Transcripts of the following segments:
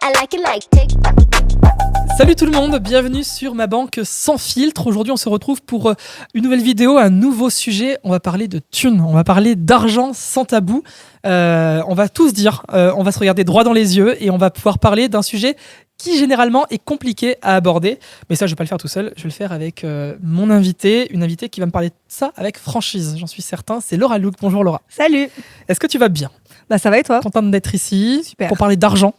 I like it like TikTok. Salut tout le monde, bienvenue sur Ma Banque Sans Filtre. Aujourd'hui, on se retrouve pour une nouvelle vidéo, un nouveau sujet. On va parler de thunes, on va parler d'argent sans tabou. On va tous dire, on va se regarder droit dans les yeux et on va pouvoir parler d'un sujet qui généralement est compliqué à aborder. Mais ça, je ne vais pas le faire tout seul, je vais le faire avec mon invité, une invitée qui va me parler de ça avec franchise, j'en suis certain. C'est Laura Luke. Bonjour Laura. Salut. Est-ce que tu vas bien ? Bah ça va et toi ? Contente d'être ici. Super. Pour parler d'argent.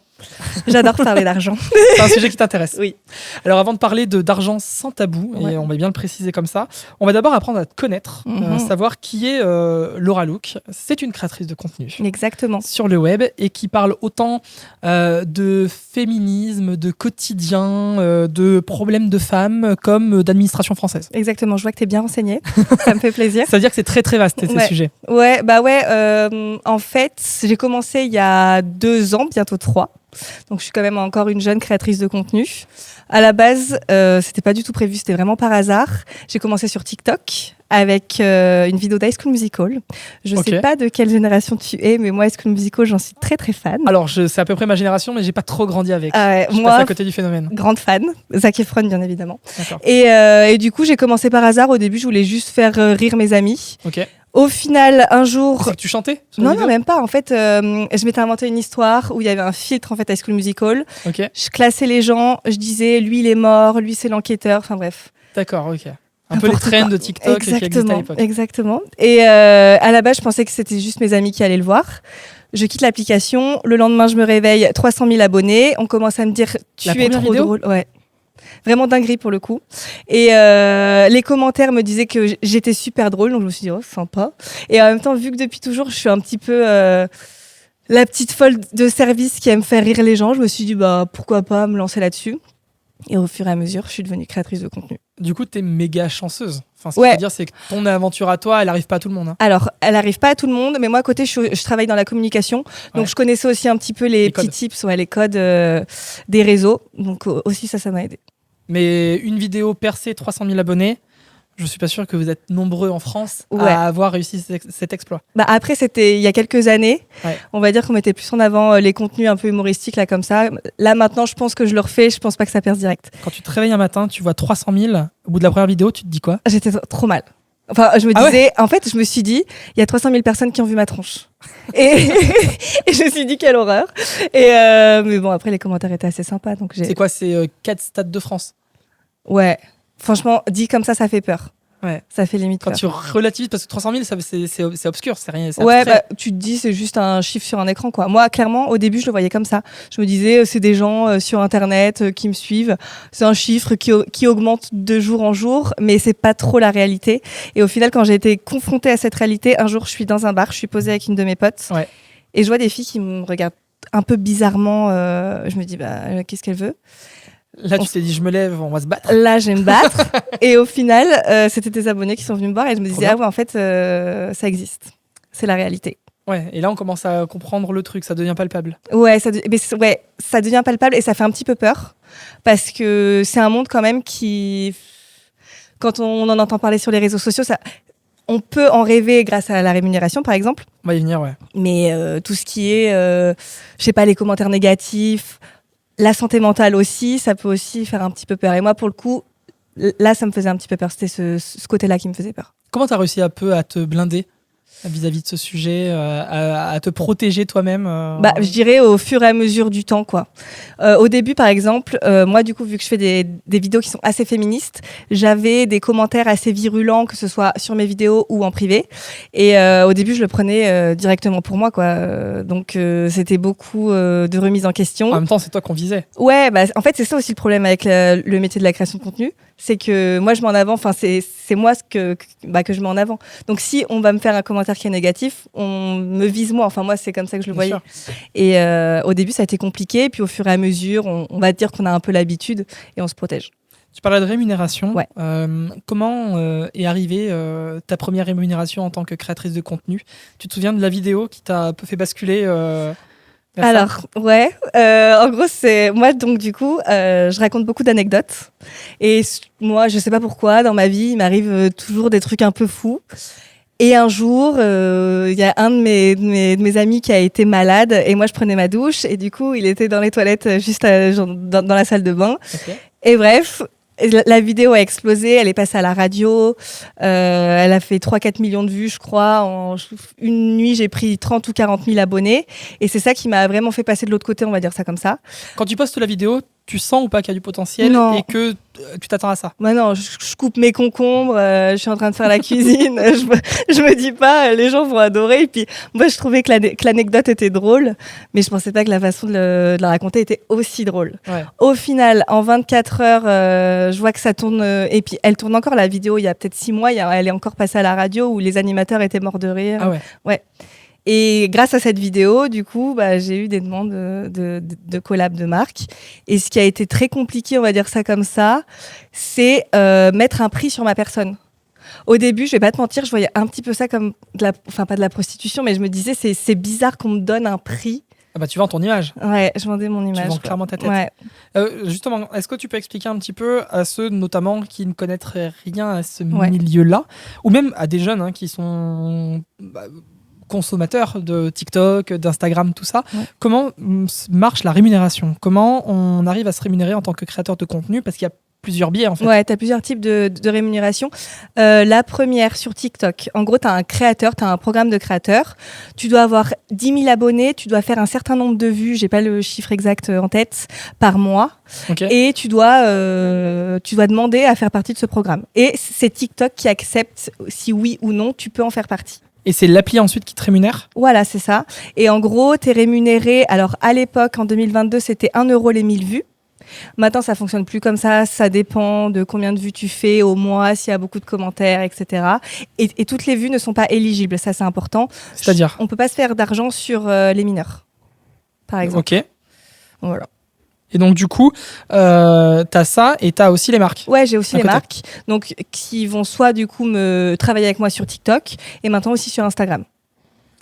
J'adore parler d'argent. C'est un sujet qui t'intéresse. Oui. Alors avant de parler d'argent sans tabou, Ouais. et on va bien le préciser comme ça, on va d'abord apprendre à te connaître, savoir qui est Laura Luke. C'est une créatrice de contenu Exactement. sur le web et qui parle autant de féminisme, de quotidien, de problèmes de femmes comme d'administration française. Exactement. Je vois que tu es bien renseignée. Ça me fait plaisir. C'est-à-dire que c'est très très vaste ces Ouais. sujets. Ouais. En fait, j'ai commencé il y a 2 ans, bientôt 3. Donc je suis quand même encore une jeune créatrice de contenu. À la base, c'était pas du tout prévu, c'était vraiment par hasard. J'ai commencé sur TikTok avec une vidéo d'High School Musical. Je Ok. sais pas de quelle génération tu es, mais moi High School Musical, j'en suis très très fan. Alors c'est à peu près ma génération, mais j'ai pas trop grandi avec. Ouais, Je passe moi, à côté du phénomène. grande fan. Zac Efron, bien évidemment. D'accord. Et du coup, j'ai commencé par hasard. Au début, je voulais juste faire rire mes amis. Ok. Au final, un jour... C'est que tu chantais sur la Non, vidéo non, même pas. En fait, je m'étais inventé une histoire où il y avait un filtre, en fait, High School Musical. Ok. Je classais les gens, je disais, lui, il est mort, lui, c'est l'enquêteur. Enfin, bref. D'accord, ok. Un peu les N'importe trends quoi. de TikTok qui existaient à l'époque. Exactement. Et à la base, je pensais que c'était juste mes amis qui allaient le voir. Je quitte l'application. Le lendemain, je me réveille, 300 000 abonnés. On commence à me dire, tu La es première trop vidéo drôle. Ouais. Vraiment dinguerie pour le coup. Et les commentaires me disaient que j'étais super drôle, donc je me suis dit, oh, sympa. Et en même temps, vu que depuis toujours, je suis un petit peu la petite folle de service qui aime faire rire les gens, je me suis dit, bah, pourquoi pas me lancer là-dessus. Et au fur et à mesure, je suis devenue créatrice de contenu. Du coup, t'es méga chanceuse. Enfin, ce qu'il Ouais. faut dire, c'est que ton aventure à toi, elle arrive pas à tout le monde. Hein. Alors, elle n'arrive pas à tout le monde, mais moi, à côté, je travaille dans la communication. Donc, Ouais. je connaissais aussi un petit peu les petits codes. tips, les codes des réseaux. Donc, aussi, ça m'a aidé. Mais une vidéo percée 300 000 abonnés, je suis pas sûr que vous êtes nombreux en France Ouais. à avoir réussi cet exploit. Bah après, c'était il y a quelques années. Ouais. On va dire qu'on mettait plus en avant les contenus un peu humoristiques, là, comme ça. Là, maintenant, je pense que je le refais. Je pense pas que ça perce direct. Quand tu te réveilles un matin, tu vois 300 000, au bout de la première vidéo, tu te dis quoi ? J'étais trop mal. Enfin, je me Ah ouais disais, en fait, je me suis dit, il y a 300 000 personnes qui ont vu ma tronche. Et, et je me suis dit, quelle horreur. Et mais bon, après, les commentaires étaient assez sympas. Donc C'est quoi ? C'est 4 stades de France. Ouais. Franchement, dit comme ça fait peur. Ouais. Ça fait limite Quand peur. tu relativises, parce que 300 000, c'est obscur, c'est rien. C'est Ouais, abstrait. bah, tu te dis, c'est juste un chiffre sur un écran, quoi. Moi, clairement, au début, je le voyais comme ça. Je me disais, c'est des gens sur Internet qui me suivent. C'est un chiffre qui augmente de jour en jour, mais c'est pas trop la réalité. Et au final, quand j'ai été confrontée à cette réalité, un jour, je suis dans un bar, je suis posée avec une de mes potes, Ouais. et je vois des filles qui me regardent un peu bizarrement. Je me dis, bah, qu'est-ce qu'elle veut ? Là, tu t'es dit, je me lève, on va se battre. Là, je vais me battre. Et au final, c'était des abonnés qui sont venus me voir, et je me disais, bien. ah ouais, en fait, ça existe. C'est la réalité. Ouais. Et là, on commence à comprendre le truc, ça devient palpable. Ouais, ça devient palpable et ça fait un petit peu peur parce que c'est un monde quand même qui, quand on en entend parler sur les réseaux sociaux, on peut en rêver grâce à la rémunération, par exemple, On va y venir, ouais. mais tout ce qui est, je sais pas, les commentaires négatifs, la santé mentale aussi, ça peut aussi faire un petit peu peur. Et moi, pour le coup, là, ça me faisait un petit peu peur. C'était ce côté-là qui me faisait peur. Comment tu as réussi un peu à te blinder vis-à-vis de ce sujet, à te protéger toi-même Bah, je dirais au fur et à mesure du temps, quoi. Au début, par exemple, moi, du coup, vu que je fais des vidéos qui sont assez féministes, j'avais des commentaires assez virulents, que ce soit sur mes vidéos ou en privé. Et au début, je le prenais directement pour moi, quoi. Donc, c'était beaucoup de remises en question. En même temps, c'est toi qu'on visait. Ouais, bah, en fait, c'est ça aussi le problème avec le métier de la création de contenu. C'est que moi, je mets en avant, enfin, c'est moi que je mets en avant. Donc, si on va me faire un commentaire qui est négatif, on me vise moi. Enfin, moi, c'est comme ça que je le voyais. Bien Et au début, ça a été compliqué. Puis au fur et à mesure, on va dire qu'on a un peu l'habitude et on se protège. Tu parlais de rémunération. Ouais. Comment est arrivée ta première rémunération en tant que créatrice de contenu ? Tu te souviens de la vidéo qui t'a un peu fait basculer vers ça ? Alors, ouais. En gros, c'est moi, donc, du coup, je raconte beaucoup d'anecdotes. Et moi, je sais pas pourquoi, dans ma vie, il m'arrive toujours des trucs un peu fous. Et un jour, il y a un de mes amis qui a été malade et moi je prenais ma douche et du coup il était dans les toilettes juste dans la salle de bain. Ok. Et bref, la vidéo a explosé, elle est passée à la radio, elle a fait 3-4 millions de vues je crois. En une nuit j'ai pris 30 ou 40 000 abonnés et c'est ça qui m'a vraiment fait passer de l'autre côté, on va dire ça comme ça. Quand tu postes la vidéo, tu sens ou pas qu'il y a du potentiel Non. et que tu t'attends à ça? Bah non, je coupe mes concombres, je suis en train de faire la cuisine, je me dis pas, les gens vont adorer. Et puis moi, je trouvais que l'anecdote était drôle, mais je pensais pas que la façon de la raconter était aussi drôle. Ouais. Au final, en 24 heures, je vois que ça tourne, et puis elle tourne encore la vidéo il y a peut-être 6 mois, elle est encore passée à la radio où les animateurs étaient morts de rire. Ah ouais. Ouais. Et grâce à cette vidéo, du coup, j'ai eu des demandes de collab de marques. Et ce qui a été très compliqué, on va dire ça comme ça, c'est mettre un prix sur ma personne. Au début, je vais pas te mentir, je voyais un petit peu ça comme, pas de la prostitution, mais je me disais, c'est bizarre qu'on me donne un prix. Ah bah tu vends ton image. Ouais, je vendais mon image. Tu vends clairement ta tête. Ouais. Justement, est-ce que tu peux expliquer un petit peu à ceux notamment qui ne connaîtraient rien à ce Ouais. milieu-là, ou même à des jeunes qui sont consommateurs de TikTok, d'Instagram, tout ça, comment marche la rémunération? Comment on arrive à se rémunérer en tant que créateur de contenu? Parce qu'il y a plusieurs biais en fait. Ouais, tu as plusieurs types de rémunération. La première sur TikTok, en gros, tu as un créateur, tu as un programme de créateur. Tu dois avoir 10 000 abonnés, tu dois faire un certain nombre de vues, j'ai pas le chiffre exact en tête, par mois. Okay. Et tu dois demander à faire partie de ce programme. Et c'est TikTok qui accepte si oui ou non, tu peux en faire partie. Et c'est l'appli ensuite qui te rémunère? Voilà, c'est ça. Et en gros, tu es rémunéré. Alors, à l'époque, en 2022, c'était 1 € les 1000 vues. Maintenant, ça fonctionne plus comme ça. Ça dépend de combien de vues tu fais au mois, s'il y a beaucoup de commentaires, etc. Et toutes les vues ne sont pas éligibles. Ça, c'est important. C'est-à-dire? On peut pas se faire d'argent sur les mineurs, par exemple. Ok. Voilà. Et donc, du coup, t'as ça et t'as aussi les marques. Ouais, j'ai aussi à les côté. marques. Donc, qui vont soit, du coup, me travailler avec moi sur TikTok et maintenant aussi sur Instagram.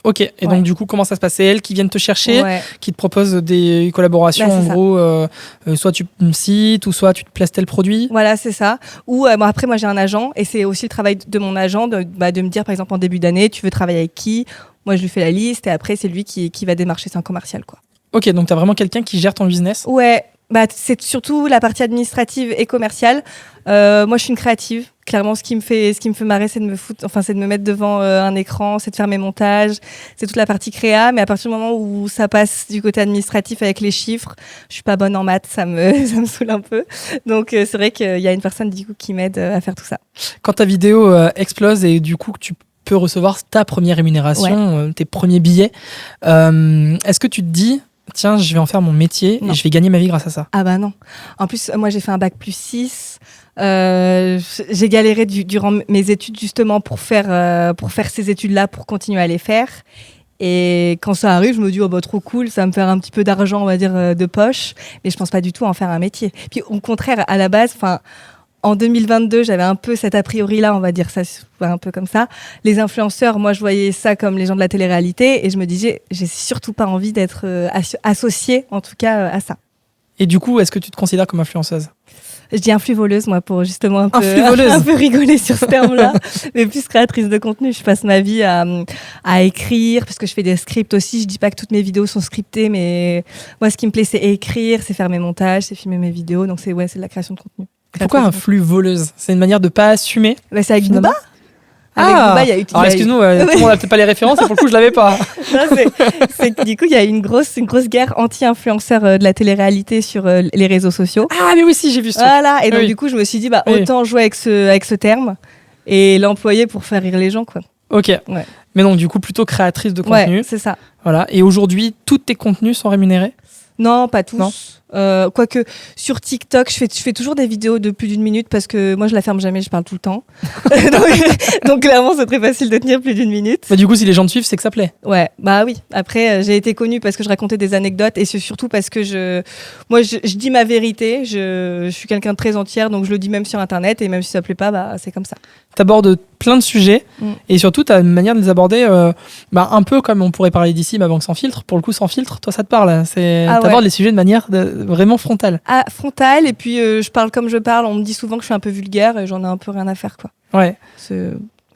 Ok. Et Ouais. donc, du coup, comment ça se passe? C'est elles qui viennent te chercher, Ouais. qui te proposent des collaborations. Bah, c'est en ça. gros, soit tu me cites ou soit tu te places tel produit. Voilà, c'est ça. Ou bon, après, moi, j'ai un agent et c'est aussi le travail de mon agent de me dire, par exemple, en début d'année, tu veux travailler avec qui? Moi, je lui fais la liste et après, c'est lui qui va démarcher. C'est un commercial, quoi. Ok, donc t'as vraiment quelqu'un qui gère ton business. Ouais, c'est surtout la partie administrative et commerciale. Moi, je suis une créative. Clairement, ce qui me fait marrer, c'est de me mettre devant un écran, c'est de faire mes montages, c'est toute la partie créa. Mais à partir du moment où ça passe du côté administratif avec les chiffres, je suis pas bonne en maths, ça me saoule un peu. Donc, c'est vrai qu'il y a une personne du coup qui m'aide à faire tout ça. Quand ta vidéo explose et du coup que tu peux recevoir ta première rémunération, tes premiers billets, est-ce que tu te dis, tiens, je vais en faire mon métier Non. et je vais gagner ma vie grâce à ça? Ah bah non. En plus, moi, j'ai fait un bac+6. J'ai galéré durant mes études justement pour faire ces études-là, pour continuer à les faire. Et quand ça arrive, je me dis, oh bah trop cool, ça va me faire un petit peu d'argent, on va dire, de poche. Mais je pense pas du tout en faire un métier. Puis au contraire, à la base, en 2022, j'avais un peu cet a priori-là, on va dire ça un peu comme ça. Les influenceurs, moi, je voyais ça comme les gens de la télé-réalité et je me disais, j'ai surtout pas envie d'être associée, en tout cas, à ça. Et du coup, est-ce que tu te considères comme influenceuse? Je dis influvoleuse, moi, pour justement un peu rigoler sur ce terme-là. Mais plus créatrice de contenu, je passe ma vie à écrire, parce que je fais des scripts aussi. Je dis pas que toutes mes vidéos sont scriptées, mais moi, ce qui me plaît, c'est écrire, c'est faire mes montages, c'est filmer mes vidéos. Donc, c'est de la création de contenu. Pourquoi un flux voleuse? C'est une manière de pas assumer? C'est avec finalement. Booba. Avec Booba, il y a eu. Alors excuse-nous, tout le monde n'a peut-être pas les références, et pour le coup, je l'avais pas. Non, c'est que du coup, il y a eu une grosse guerre anti-influenceurs de la télé-réalité sur les réseaux sociaux. Ah, mais oui, si, j'ai vu ça. Voilà, et donc du coup, je me suis dit, autant jouer avec ce terme et l'employer pour faire rire les gens, quoi. Ok. Ouais. Mais donc, du coup, plutôt créatrice de contenu. Ouais, c'est ça. Voilà. Et aujourd'hui, tous tes contenus sont rémunérés? Non, pas tous. Non. Quoique sur TikTok, je fais toujours des vidéos de plus d'1 minute parce que moi je la ferme jamais, je parle tout le temps. donc clairement c'est très facile de tenir plus d'1 minute. Bah, du coup, si les gens te suivent, c'est que ça plaît. Ouais, bah oui. Après, j'ai été connue parce que je racontais des anecdotes et c'est surtout parce que je dis ma vérité. Je suis quelqu'un de très entière, donc je le dis même sur Internet et même si ça plaît pas, c'est comme ça. T'abordes plein de sujets et surtout t'as une manière de les aborder un peu comme on pourrait parler d'ici, ma banque sans filtre. Pour le coup, sans filtre, toi ça te parle. T'abordes les sujets de manière vraiment frontale. Ah, frontale, et puis je parle comme je parle. On me dit souvent que je suis un peu vulgaire et j'en ai un peu rien à faire, quoi. Ouais.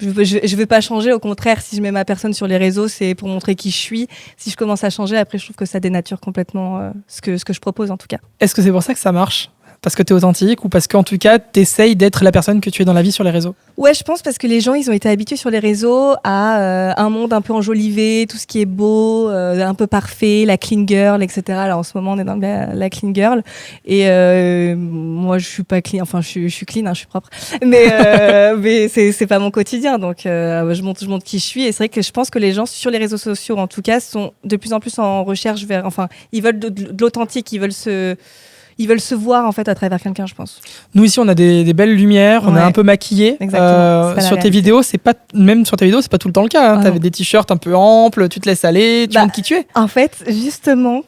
Je veux pas changer. Au contraire, si je mets ma personne sur les réseaux, c'est pour montrer qui je suis. Si je commence à changer, après, je trouve que ça dénature complètement ce que je propose, en tout cas. Est-ce que c'est pour ça que ça marche ? Parce que tu es authentique ou parce qu'en tout cas, tu essayes d'être la personne que tu es dans la vie sur les réseaux ? Ouais, je pense parce que les gens, ils ont été habitués sur les réseaux à un monde un peu enjolivé, tout ce qui est beau, un peu parfait, la clean girl, etc. Alors en ce moment, on est dans la clean girl. Et moi, je suis pas clean. Enfin, je suis clean, hein, je suis propre. Mais c'est pas mon quotidien. Donc, je montre qui je suis. Et c'est vrai que je pense que les gens sur les réseaux sociaux, en tout cas, sont de plus en plus en recherche vers. Enfin, ils veulent de l'authentique. Ils veulent se voir en fait à travers quelqu'un, je pense. Nous ici, on a des belles lumières, on est un peu maquillés. Sur tes vidéos, c'est pas même sur tes vidéos, c'est pas tout le temps le cas. Hein. T'avais des t-shirts un peu amples, tu te laisses aller, tu montres qui tu es. En fait, justement,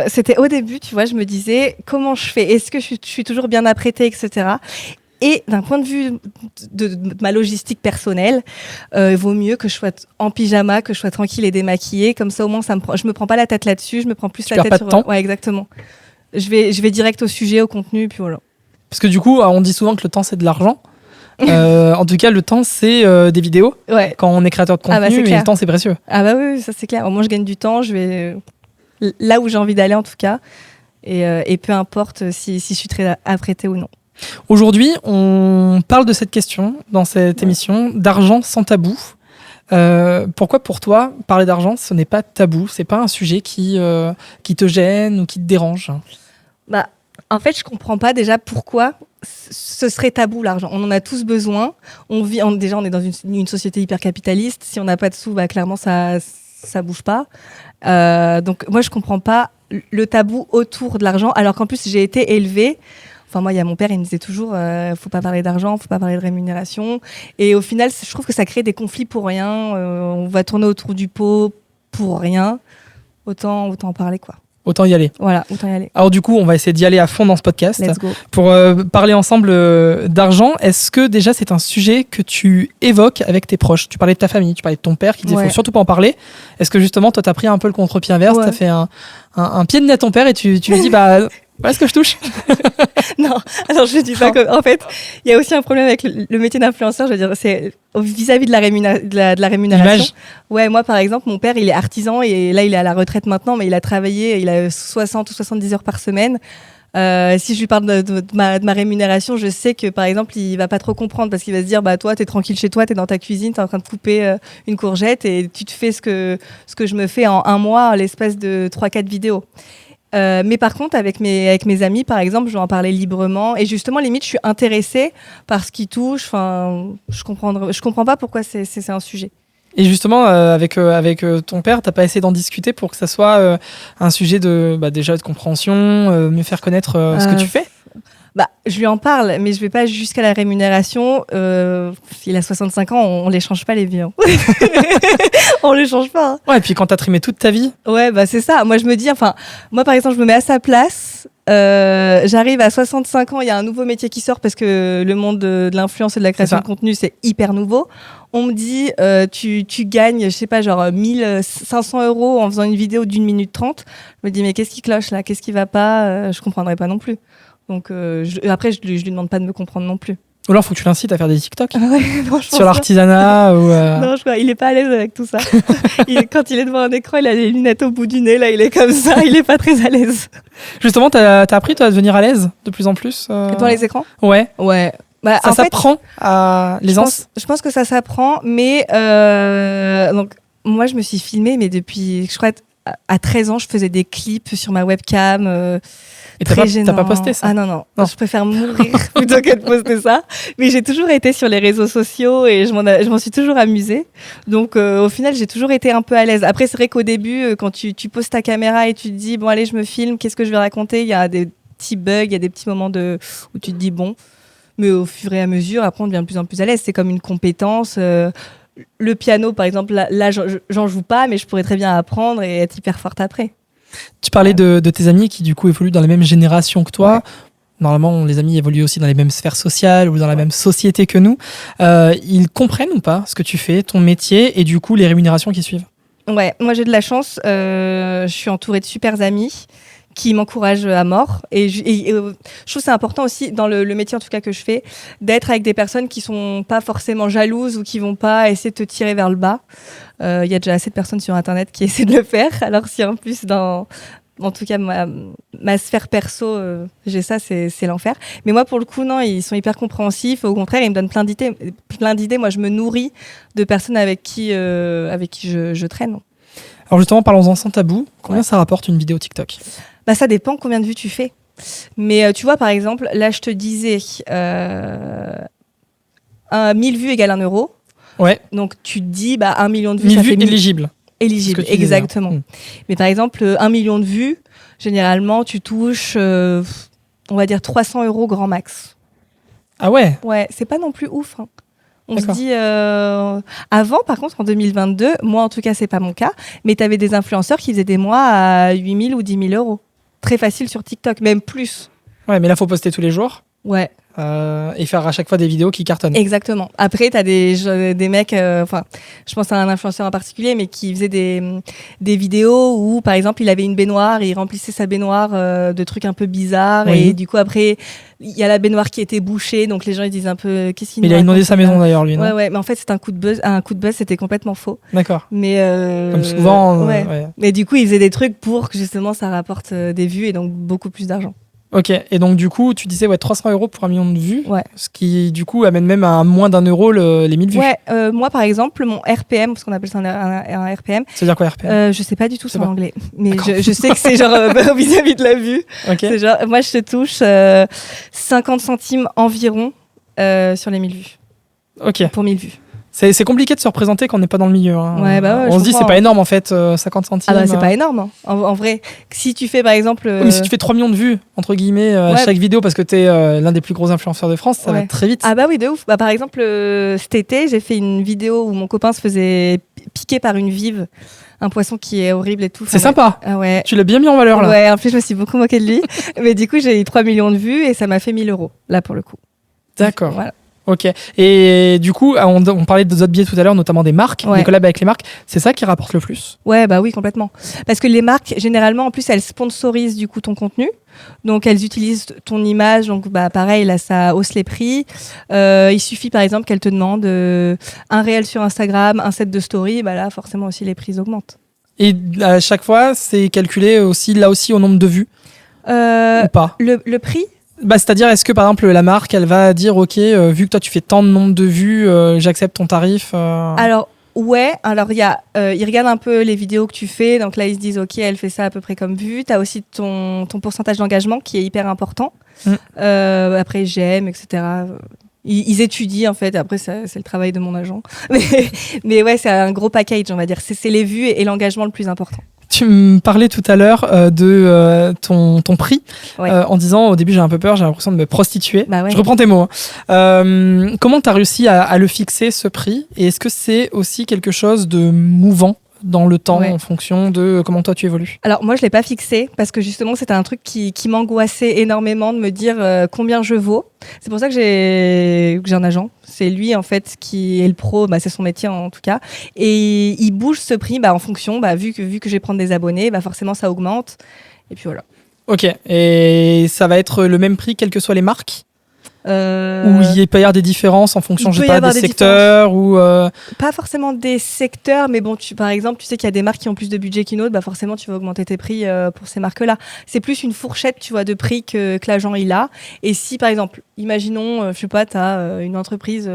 c'était au début, tu vois, je me disais comment je fais, est-ce que je suis toujours bien apprêtée, etc. Et d'un point de vue de ma logistique personnelle, il vaut mieux que je sois en pyjama, que je sois tranquille et démaquillée. Comme ça, au moins, je me prends pas la tête là-dessus, je me prends plus la tête sur. Temps. Ouais, exactement. Je vais direct au sujet, au contenu, puis voilà. Parce que du coup, on dit souvent que le temps, c'est de l'argent. En tout cas, le temps, c'est des vidéos. Ouais. Quand on est créateur de contenu, et le temps, c'est précieux. Ah bah oui, ça c'est clair. Au moins, je gagne du temps. Je vais là où j'ai envie d'aller, en tout cas. Et peu importe si je suis très apprêtée ou non. Aujourd'hui, on parle de cette question dans cette émission, d'argent sans tabou. Pourquoi pour toi, parler d'argent, ce n'est pas tabou ? C'est pas un sujet qui te gêne ou qui te dérange ? Bah, en fait, je comprends pas déjà pourquoi ce serait tabou l'argent. On en a tous besoin. Déjà, on est dans une société hyper capitaliste. Si on n'a pas de sous, bah, clairement, ça bouge pas. Donc, moi, je comprends pas le tabou autour de l'argent, alors qu'en plus, j'ai été élevée. Enfin, moi, il y a mon père, il me disait toujours, faut pas parler d'argent, faut pas parler de rémunération. Et au final, je trouve que ça crée des conflits pour rien. On va tourner autour du pot pour rien. Autant en parler, quoi. Autant y aller. Voilà, autant y aller. Alors du coup, on va essayer d'y aller à fond dans ce podcast. Let's go. Pour parler ensemble d'argent, est-ce que déjà c'est un sujet que tu évoques avec tes proches ? Tu parlais de ta famille, tu parlais de ton père qui disait faut surtout pas en parler. Est-ce que justement, toi, t'as pris un peu le contre-pied inverse, t'as fait un pied de nez à ton père et tu lui dis voilà ce que je touche. Non, alors je dis pas que. En fait, il y a aussi un problème avec le métier d'influenceur. Je veux dire, c'est vis-à-vis de la rémunération. L'image. Ouais, moi par exemple, mon père, il est artisan et là il est à la retraite maintenant, mais il a travaillé, il a 60 ou 70 heures par semaine. Si je lui parle de ma rémunération, je sais que par exemple, il va pas trop comprendre parce qu'il va se dire, bah toi, t'es tranquille chez toi, t'es dans ta cuisine, t'es en train de couper une courgette et tu te fais ce que je me fais en un mois à l'espace de 3-4 vidéos. Mais par contre, avec mes amis, par exemple, je vais en parler librement. Et justement, limite, je suis intéressée par ce qui touche. Enfin, je comprends pas pourquoi c'est un sujet. Et justement, avec ton père, t'as pas essayé d'en discuter pour que ça soit un sujet déjà de compréhension, mieux faire connaître ce que tu fais ? Bah, je lui en parle, mais je vais pas jusqu'à la rémunération. Il a 65 ans, on les change pas les vies. Hein. On les change pas. Hein. Ouais, et puis quand t'as trimé toute ta vie. Ouais, bah c'est ça. Moi, je me dis, moi par exemple, je me mets à sa place. J'arrive à 65 ans, il y a un nouveau métier qui sort parce que le monde de l'influence et de la création de contenu, c'est hyper nouveau. On me dit, tu gagnes, je sais pas, genre 1500 € en faisant une vidéo d'1 minute 30. Je me dis, mais qu'est-ce qui cloche là ? Qu'est-ce qui va pas ? Je comprendrai pas non plus. Donc après, je lui demande pas de me comprendre non plus. Ou alors, faut que tu l'incites à faire des TikTok sur l'artisanat ou Non, je crois, il est pas à l'aise avec tout ça. Quand il est devant un écran, il a les lunettes au bout du nez. Là, il est comme ça, il est pas très à l'aise. Justement, t'as appris toi à devenir à l'aise de plus en plus Devant les écrans ? Ouais. Bah, ça s'apprend à l'aisance. Je pense que ça s'apprend, mais donc moi, je me suis filmée, mais depuis, je crois, à 13 ans, je faisais des clips sur ma webcam. Et t'as pas posté ça ? Ah non. Je préfère mourir plutôt que de poster ça. Mais j'ai toujours été sur les réseaux sociaux et je m'en suis toujours amusée. Donc au final, j'ai toujours été un peu à l'aise. Après, c'est vrai qu'au début, quand tu poses ta caméra et tu te dis, bon allez, je me filme, qu'est-ce que je vais raconter ? Il y a des petits bugs, il y a des petits moments où tu te dis, bon. Mais au fur et à mesure, après, on devient de plus en plus à l'aise. C'est comme une compétence. Le piano, par exemple, là j'en joue pas, mais je pourrais très bien apprendre et être hyper forte après. Tu parlais de tes amis qui, du coup, évoluent dans la même génération que toi. Ouais. Normalement, les amis évoluent aussi dans les mêmes sphères sociales ou dans la même société que nous. Ils comprennent ou pas ce que tu fais, ton métier et du coup, les rémunérations qui suivent ? Ouais, moi j'ai de la chance. Je suis entourée de super amis qui m'encouragent à mort. Et je trouve que c'est important aussi, dans le métier en tout cas que je fais, d'être avec des personnes qui sont pas forcément jalouses ou qui vont pas essayer de te tirer vers le bas. Il y a déjà assez de personnes sur Internet qui essaient de le faire. Alors si en plus en tout cas, ma sphère perso, j'ai ça, c'est l'enfer. Mais moi, pour le coup, non, ils sont hyper compréhensifs. Au contraire, ils me donnent plein d'idées. Moi, je me nourris de personnes avec qui je traîne. Alors justement, parlons-en sans tabou. Combien ça rapporte une vidéo TikTok ? Bah, ça dépend combien de vues tu fais. Mais tu vois, par exemple, là, je te disais 1000 vues égale 1 euro. Ouais. Donc, tu te dis, 1 million de vues, 1000 ça vues fait éligibles. Éligible, exactement. Mais par exemple, 1 million de vues, généralement, tu touches, on va dire 300 € grand max. Ah ouais ? Ouais, c'est pas non plus ouf. Hein. On se dit... Avant, par contre, en 2022, moi en tout cas, c'est pas mon cas, mais tu avais des influenceurs qui faisaient des mois à 8 000 ou 10 000 €. Très facile sur TikTok, même plus. Ouais, mais là, il faut poster tous les jours. Ouais. Et faire à chaque fois des vidéos qui cartonnent. Exactement. Après, tu as des mecs, je pense à un influenceur en particulier, mais qui faisait des vidéos où, par exemple, il avait une baignoire et il remplissait sa baignoire de trucs un peu bizarres. Oui. Et du coup, après, il y a la baignoire qui était bouchée, donc les gens ils disent un peu qu'est-ce qu'il nous raconte. Il a inondé sa maison d'ailleurs, lui, non ? Ouais, mais en fait, c'est un coup de buzz, c'était complètement faux. D'accord. Mais comme souvent. Ouais. Mais du coup, il faisait des trucs pour que justement ça rapporte des vues et donc beaucoup plus d'argent. Ok, et donc du coup, tu disais 300 € pour 1 million de vues, ce qui du coup amène même à moins d'1 euro les 1000 vues. Ouais, moi par exemple, mon RPM, parce qu'on appelle ça un RPM. C'est-à-dire quoi RPM ? Je sais pas du tout, c'est en anglais. Mais je sais que c'est genre vis-à-vis de la vue. Okay. C'est genre, moi je te touche 50 centimes environ sur les 1000 vues. Ok. Pour 1000 vues. C'est compliqué de se représenter quand on n'est pas dans le milieu. Hein. Ouais, on se dit c'est pas énorme en fait, 50 centimes. Ah bah c'est pas énorme. Hein. En vrai, si tu fais par exemple... Oui, mais si tu fais 3 millions de vues, entre guillemets, chaque vidéo, parce que t'es l'un des plus gros influenceurs de France, ça va très vite. Ah bah oui, de ouf. Bah, par exemple, cet été, j'ai fait une vidéo où mon copain se faisait piquer par une vive. Un poisson qui est horrible et tout. C'est sympa. Ah ouais. Tu l'as bien mis en valeur là. Ouais, en plus je me suis beaucoup moquée de lui. Mais du coup, j'ai eu 3 millions de vues et ça m'a fait 1 000 €, là pour le coup. D'accord. Voilà. Ok. Et du coup, on parlait de d'autres biais tout à l'heure, notamment des marques, des collabs avec les marques. C'est ça qui rapporte le plus ? Ouais, bah oui, complètement. Parce que les marques, généralement, en plus, elles sponsorisent du coup ton contenu. Donc, elles utilisent ton image. Donc, pareil, là, ça hausse les prix. Il suffit, par exemple, qu'elles te demandent un réel sur Instagram, un set de story. Bah là, forcément aussi, les prix augmentent. Et à chaque fois, c'est calculé aussi, là aussi, au nombre de vues ou pas ? Le prix ? C'est-à-dire, est-ce que par exemple la marque, elle va dire ok, vu que toi tu fais tant de nombre de vues, j'accepte ton tarif Alors ouais, ils regardent un peu les vidéos que tu fais, donc là ils se disent ok, elle fait ça à peu près comme vue. T'as aussi ton pourcentage d'engagement qui est hyper important. Après j'aime, etc. Ils étudient en fait. Après c'est le travail de mon agent. Mais ouais, c'est un gros package, on va dire. C'est les vues et l'engagement le plus important. Tu me parlais tout à l'heure de ton prix, en disant au début j'ai un peu peur, j'ai l'impression de me prostituer. Bah ouais. Je reprends tes mots. Comment tu as réussi à le fixer, ce prix ? Et est-ce que c'est aussi quelque chose de mouvant dans le temps en fonction de comment toi tu évolues ? Alors moi je l'ai pas fixé parce que justement c'était un truc qui m'angoissait énormément de me dire combien je vaux. C'est pour ça que j'ai un agent. C'est lui en fait qui est le pro, c'est son métier en tout cas. Et il bouge ce prix en fonction, vu que je vais prendre des abonnés, forcément ça augmente. Et puis voilà. Ok, et ça va être le même prix quelles que soient les marques ? Ou il peut y avoir des différences en fonction, des secteurs ou Pas forcément des secteurs, mais bon, par exemple, tu sais qu'il y a des marques qui ont plus de budget qu'une autre, forcément, tu vas augmenter tes prix pour ces marques-là. C'est plus une fourchette, tu vois, de prix que l'agent il a. Et si, par exemple, imaginons, je sais pas, tu as une entreprise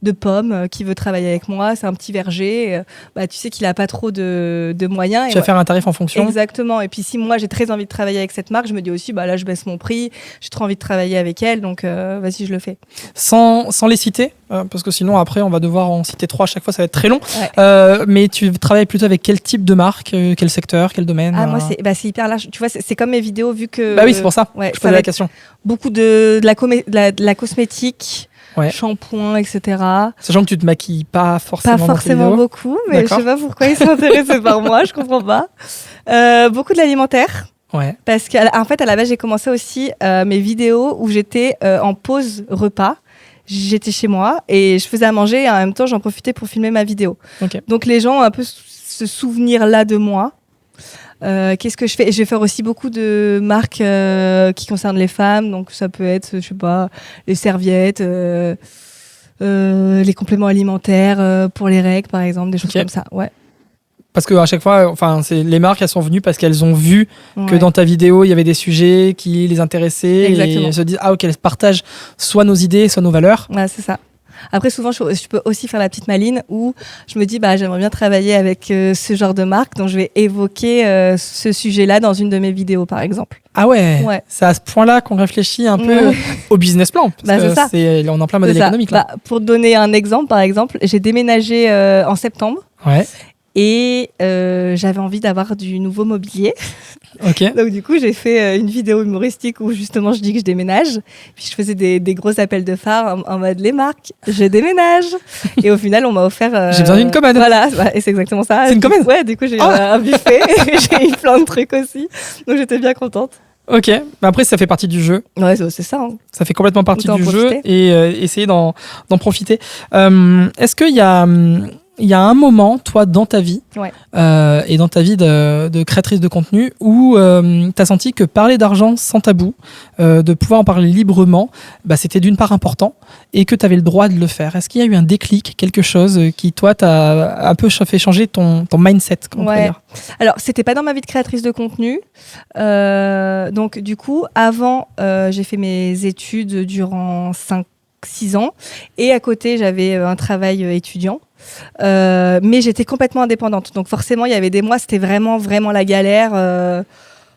de pommes qui veut travailler avec moi, c'est un petit verger, tu sais qu'il a pas trop de moyens. Tu vas faire un tarif en fonction. Exactement. Et puis si moi j'ai très envie de travailler avec cette marque, je me dis aussi, là je baisse mon prix, j'ai trop envie de travailler avec elle, donc vas-y, je le fais. Sans les citer, parce que sinon après on va devoir en citer 3 à chaque fois, ça va être très long. Ouais. Mais tu travailles plutôt avec quel type de marque, quel secteur, quel domaine ? Moi c'est hyper large. Tu vois, c'est comme mes vidéos, vu que. Oui, c'est pour ça. Je posais la question. Beaucoup de la cosmétique. Shampoing, etc. Sachant que tu te maquilles pas forcément. Pas forcément beaucoup, mais je sais pas pourquoi ils sont intéressés par moi, je comprends pas. Beaucoup de l'alimentaire. Ouais. Parce qu'en fait, à la base, j'ai commencé aussi mes vidéos où j'étais en pause repas. J'étais chez moi et je faisais à manger et en même temps, j'en profitais pour filmer ma vidéo. Okay. Donc, les gens ont un peu ce souvenir-là de moi. Qu'est-ce que je fais? Et je vais faire aussi beaucoup de marques qui concernent les femmes. Donc, ça peut être, je sais pas, les serviettes, les compléments alimentaires pour les règles, par exemple, des choses comme ça. Ouais. Parce qu'à chaque fois, les marques, elles sont venues parce qu'elles ont vu que Ouais. dans ta vidéo, il y avait des sujets qui les intéressaient. Exactement. Et elles se disent, ah ok, elles partagent soit nos idées, soit nos valeurs. Ouais, c'est ça. Après, souvent, je peux aussi faire la petite maline où je me dis, j'aimerais bien travailler avec ce genre de marque, donc je vais évoquer ce sujet-là dans une de mes vidéos, par exemple. Ah ouais, Ouais. c'est à ce point-là qu'on réfléchit un peu Ouais. au business plan. Parce C'est que ça. on est en plein modèle C'est ça. économique là. Pour te donner un exemple, par exemple, j'ai déménagé en septembre. Ouais, Et j'avais envie d'avoir du nouveau mobilier. ok. Donc du coup, j'ai fait une vidéo humoristique où justement je dis que je déménage. Puis je faisais des gros appels de phare en mode les marques, je déménage. Et au final, on m'a offert... J'ai besoin d'une commode. Voilà, et c'est exactement ça. C'est une commode? Ouais, du coup, j'ai eu un buffet. J'ai eu plein de trucs aussi. Donc j'étais bien contente. Ok, mais après ça fait partie du jeu. Ouais, c'est ça. Hein. Ça fait complètement partie Autant du en jeu profiter. et essayer d'en profiter. Est-ce qu'il y a un moment, toi, dans ta vie Ouais. et dans ta vie de créatrice de contenu où tu as senti que parler d'argent sans tabou, de pouvoir en parler librement, c'était d'une part important et que tu avais le droit de le faire. Est-ce qu'il y a eu un déclic, quelque chose qui, toi, t'a un peu fait changer ton mindset, comment on pourrait dire? Alors, c'était pas dans ma vie de créatrice de contenu. Donc, du coup, avant, j'ai fait mes études durant 5-6 ans. Et à côté, j'avais un travail étudiant. Mais j'étais complètement indépendante. Donc, forcément, il y avait des mois, c'était vraiment, vraiment la galère.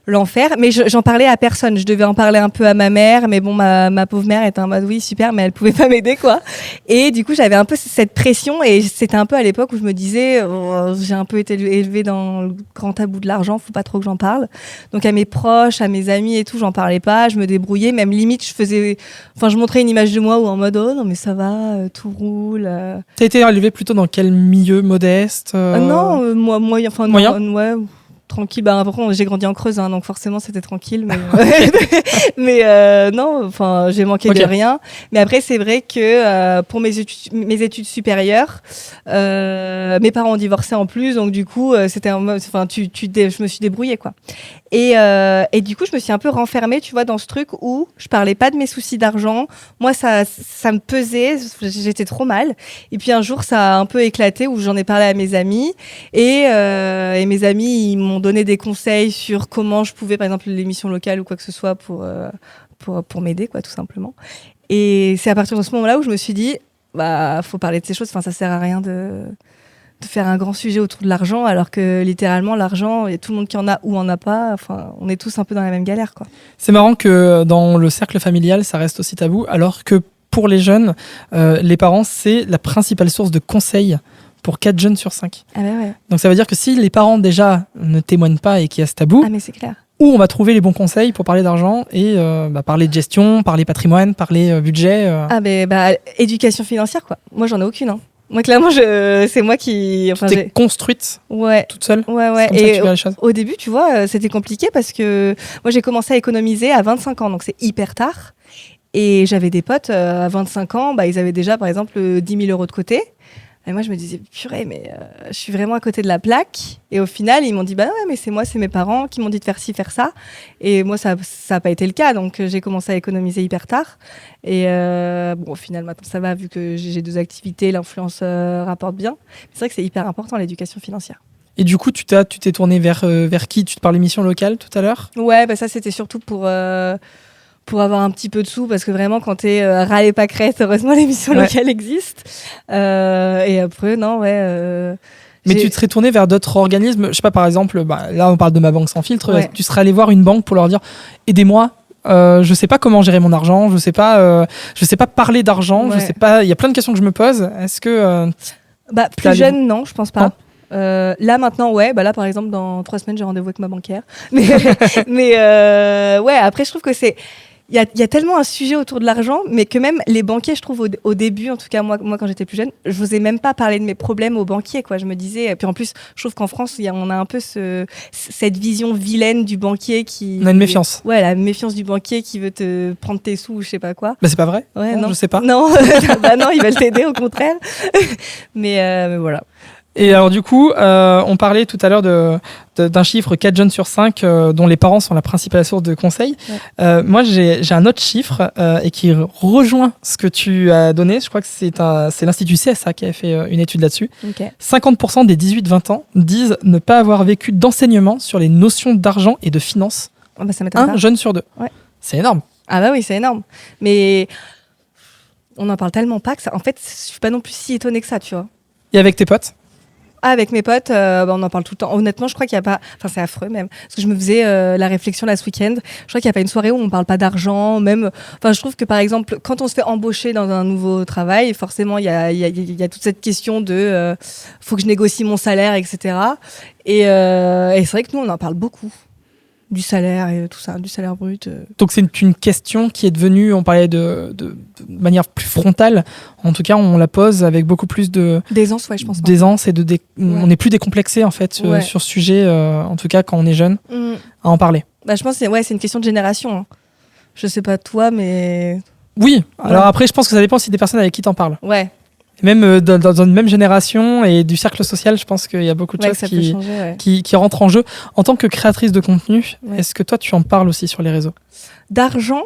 L'enfer, mais j'en parlais à personne. Je devais en parler un peu à ma mère, mais bon, ma pauvre mère était en mode oui, super, mais elle pouvait pas m'aider, quoi. Et du coup, j'avais un peu cette pression, et c'était un peu à l'époque où je me disais, j'ai un peu été élevée dans le grand tabou de l'argent, faut pas trop que j'en parle. Donc à mes proches, à mes amis et tout, j'en parlais pas, je me débrouillais, même limite, je montrais une image de moi où en mode oh non mais ça va, tout roule. T'as été élevé plutôt dans quel milieu modeste Non, moyen. Moyen. Ouais. Tranquille, après j'ai grandi en Creuse, hein, donc forcément c'était tranquille, mais non, enfin j'ai manqué de rien. Mais après c'est vrai que pour mes études supérieures, mes parents ont divorcé en plus, donc du coup c'était je me suis débrouillée, quoi. Et du coup je me suis un peu renfermée, tu vois, dans ce truc où je parlais pas de mes soucis d'argent. Moi ça me pesait, j'étais trop mal. Et puis un jour ça a un peu éclaté où j'en ai parlé à mes amis et mes amis ils m'ont donné des conseils sur comment je pouvais, par exemple, l'émission locale ou quoi que ce soit pour m'aider, quoi, tout simplement. Et c'est à partir de ce moment-là où je me suis dit, faut parler de ces choses. Enfin, ça sert à rien de faire un grand sujet autour de l'argent, alors que littéralement, l'argent, il y a tout le monde qui en a ou en a pas. Enfin, on est tous un peu dans la même galère, quoi. C'est marrant que dans le cercle familial, ça reste aussi tabou, alors que pour les jeunes, les parents, c'est la principale source de conseils pour 4 jeunes sur 5. Ah ouais. Donc ça veut dire que si les parents déjà ne témoignent pas et qu'il y a ce tabou, mais c'est clair. où on va trouver les bons conseils pour parler d'argent et parler de gestion, parler patrimoine, parler budget. Éducation financière, quoi. Moi, j'en ai aucune. Hein. Moi, clairement, c'est moi qui... Enfin, tu t'es construite toute seule. Ouais. Et comme ça, au début, tu vois, c'était compliqué parce que moi, j'ai commencé à économiser à 25 ans, donc c'est hyper tard. Et j'avais des potes à 25 ans, ils avaient déjà, par exemple, 10 000 € de côté. Et moi, je me disais, purée, mais je suis vraiment à côté de la plaque. Et au final, ils m'ont dit, ouais, mais c'est mes parents qui m'ont dit de faire ci, faire ça. Et moi, ça n'a pas été le cas. Donc, j'ai commencé à économiser hyper tard. Et au final, maintenant, ça va, vu que j'ai 2 activités, l'influence rapporte bien. C'est vrai que c'est hyper important, l'éducation financière. Et du coup, tu t'es tournée vers qui? Tu te parles d'émissions locales tout à l'heure? Ouais, ça, c'était surtout pour avoir un petit peu de sous, parce que vraiment, quand t'es ras et pâquerette, heureusement, l'émission locale existe. Et après, non, ouais... Mais tu te serais tourné vers d'autres organismes? Je sais pas, par exemple, là, on parle de Ma Banque Sans Filtre. Ouais. Tu serais allé voir une banque pour leur dire « Aidez-moi, je sais pas comment gérer mon argent, je sais pas parler d'argent, je sais pas... » Il y a plein de questions que je me pose. Est-ce que... plus jeune, non, je pense pas. Non. Là maintenant, ouais, là par exemple dans 3 semaines j'ai rendez-vous avec ma banquière. Mais ouais, après je trouve que il y a tellement un sujet autour de l'argent, mais que même les banquiers, je trouve au début, en tout cas moi quand j'étais plus jeune, je n'osais même pas parler de mes problèmes aux banquiers, quoi. Je me disais, et puis en plus, je trouve qu'en France, on a un peu cette vision vilaine du banquier qui... On a une méfiance. Ouais, la méfiance du banquier qui veut te prendre tes sous ou je sais pas quoi. C'est pas vrai. Ouais, non, je sais pas. Non, non, ils veulent t'aider au contraire. Mais voilà. Et alors du coup, on parlait tout à l'heure d'un chiffre 4 jeunes sur 5 dont les parents sont la principale source de conseils. Ouais. Moi, j'ai un autre chiffre et qui rejoint ce que tu as donné. Je crois que c'est l'Institut CSA qui a fait une étude là-dessus. Okay. 50% des 18-20 ans disent ne pas avoir vécu d'enseignement sur les notions d'argent et de finance. Oh bah ça m'étonne pas. Un jeune sur deux. Ouais. C'est énorme. Ah bah oui, c'est énorme. Mais on n'en parle tellement pas que ça... En fait, je suis pas non plus si étonnée que ça, tu vois. Et avec tes potes ? Avec mes potes, on en parle tout le temps. Honnêtement, je crois qu'il n'y a pas... Enfin, c'est affreux même. Parce que je me faisais la réflexion là ce week-end. Je crois qu'il n'y a pas une soirée où on ne parle pas d'argent. Même... Enfin, je trouve que par exemple, quand on se fait embaucher dans un nouveau travail, forcément, il y a toute cette question de faut que je négocie mon salaire, etc. Et c'est vrai que nous, on en parle beaucoup. Du salaire et tout ça, du salaire brut. Donc c'est une question qui est devenue, on parlait de manière plus frontale, en tout cas on la pose avec beaucoup plus d'aisance, ouais, je pense. D'aisance et on n'est plus décomplexé en fait sur ce sujet, en tout cas quand on est jeune, à en parler. Bah, je pense que c'est une question de génération. Hein. Je sais pas toi, mais... Oui, alors après je pense que ça dépend aussi des personnes avec qui t'en parles. Ouais. Même dans une même génération et du cercle social, je pense qu'il y a beaucoup de choses qui rentrent en jeu. En tant que créatrice de contenu, est-ce que toi, tu en parles aussi sur les réseaux ? D'argent,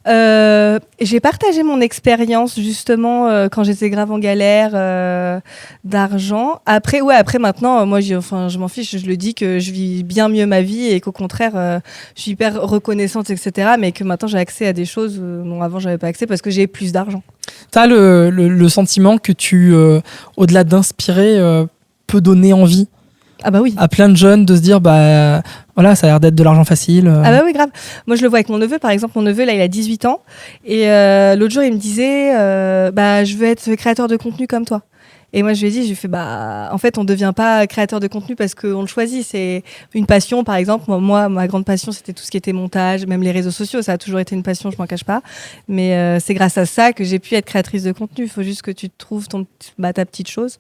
j'ai partagé mon expérience justement quand j'étais grave en galère d'argent. Après maintenant, moi, je m'en fiche. Je le dis que je vis bien mieux ma vie et qu'au contraire, je suis hyper reconnaissante, etc. Mais que maintenant, j'ai accès à des choses dont avant, j'avais pas accès parce que j'ai plus d'argent. T'as le sentiment que tu, au-delà d'inspirer, peux donner envie à plein de jeunes de se dire voilà, ça a l'air d'être de l'argent facile. Ah bah oui, grave. Moi, je le vois avec mon neveu, par exemple. Mon neveu, là, il a 18 ans. Et l'autre jour, il me disait je veux être créateur de contenu comme toi. Et moi, je lui ai dit, en fait, on ne devient pas créateur de contenu parce qu'on le choisit. C'est une passion, par exemple. Moi, ma grande passion, c'était tout ce qui était montage, même les réseaux sociaux. Ça a toujours été une passion, je m'en cache pas. Mais c'est grâce à ça que j'ai pu être créatrice de contenu. Il faut juste que tu trouves ta petite chose.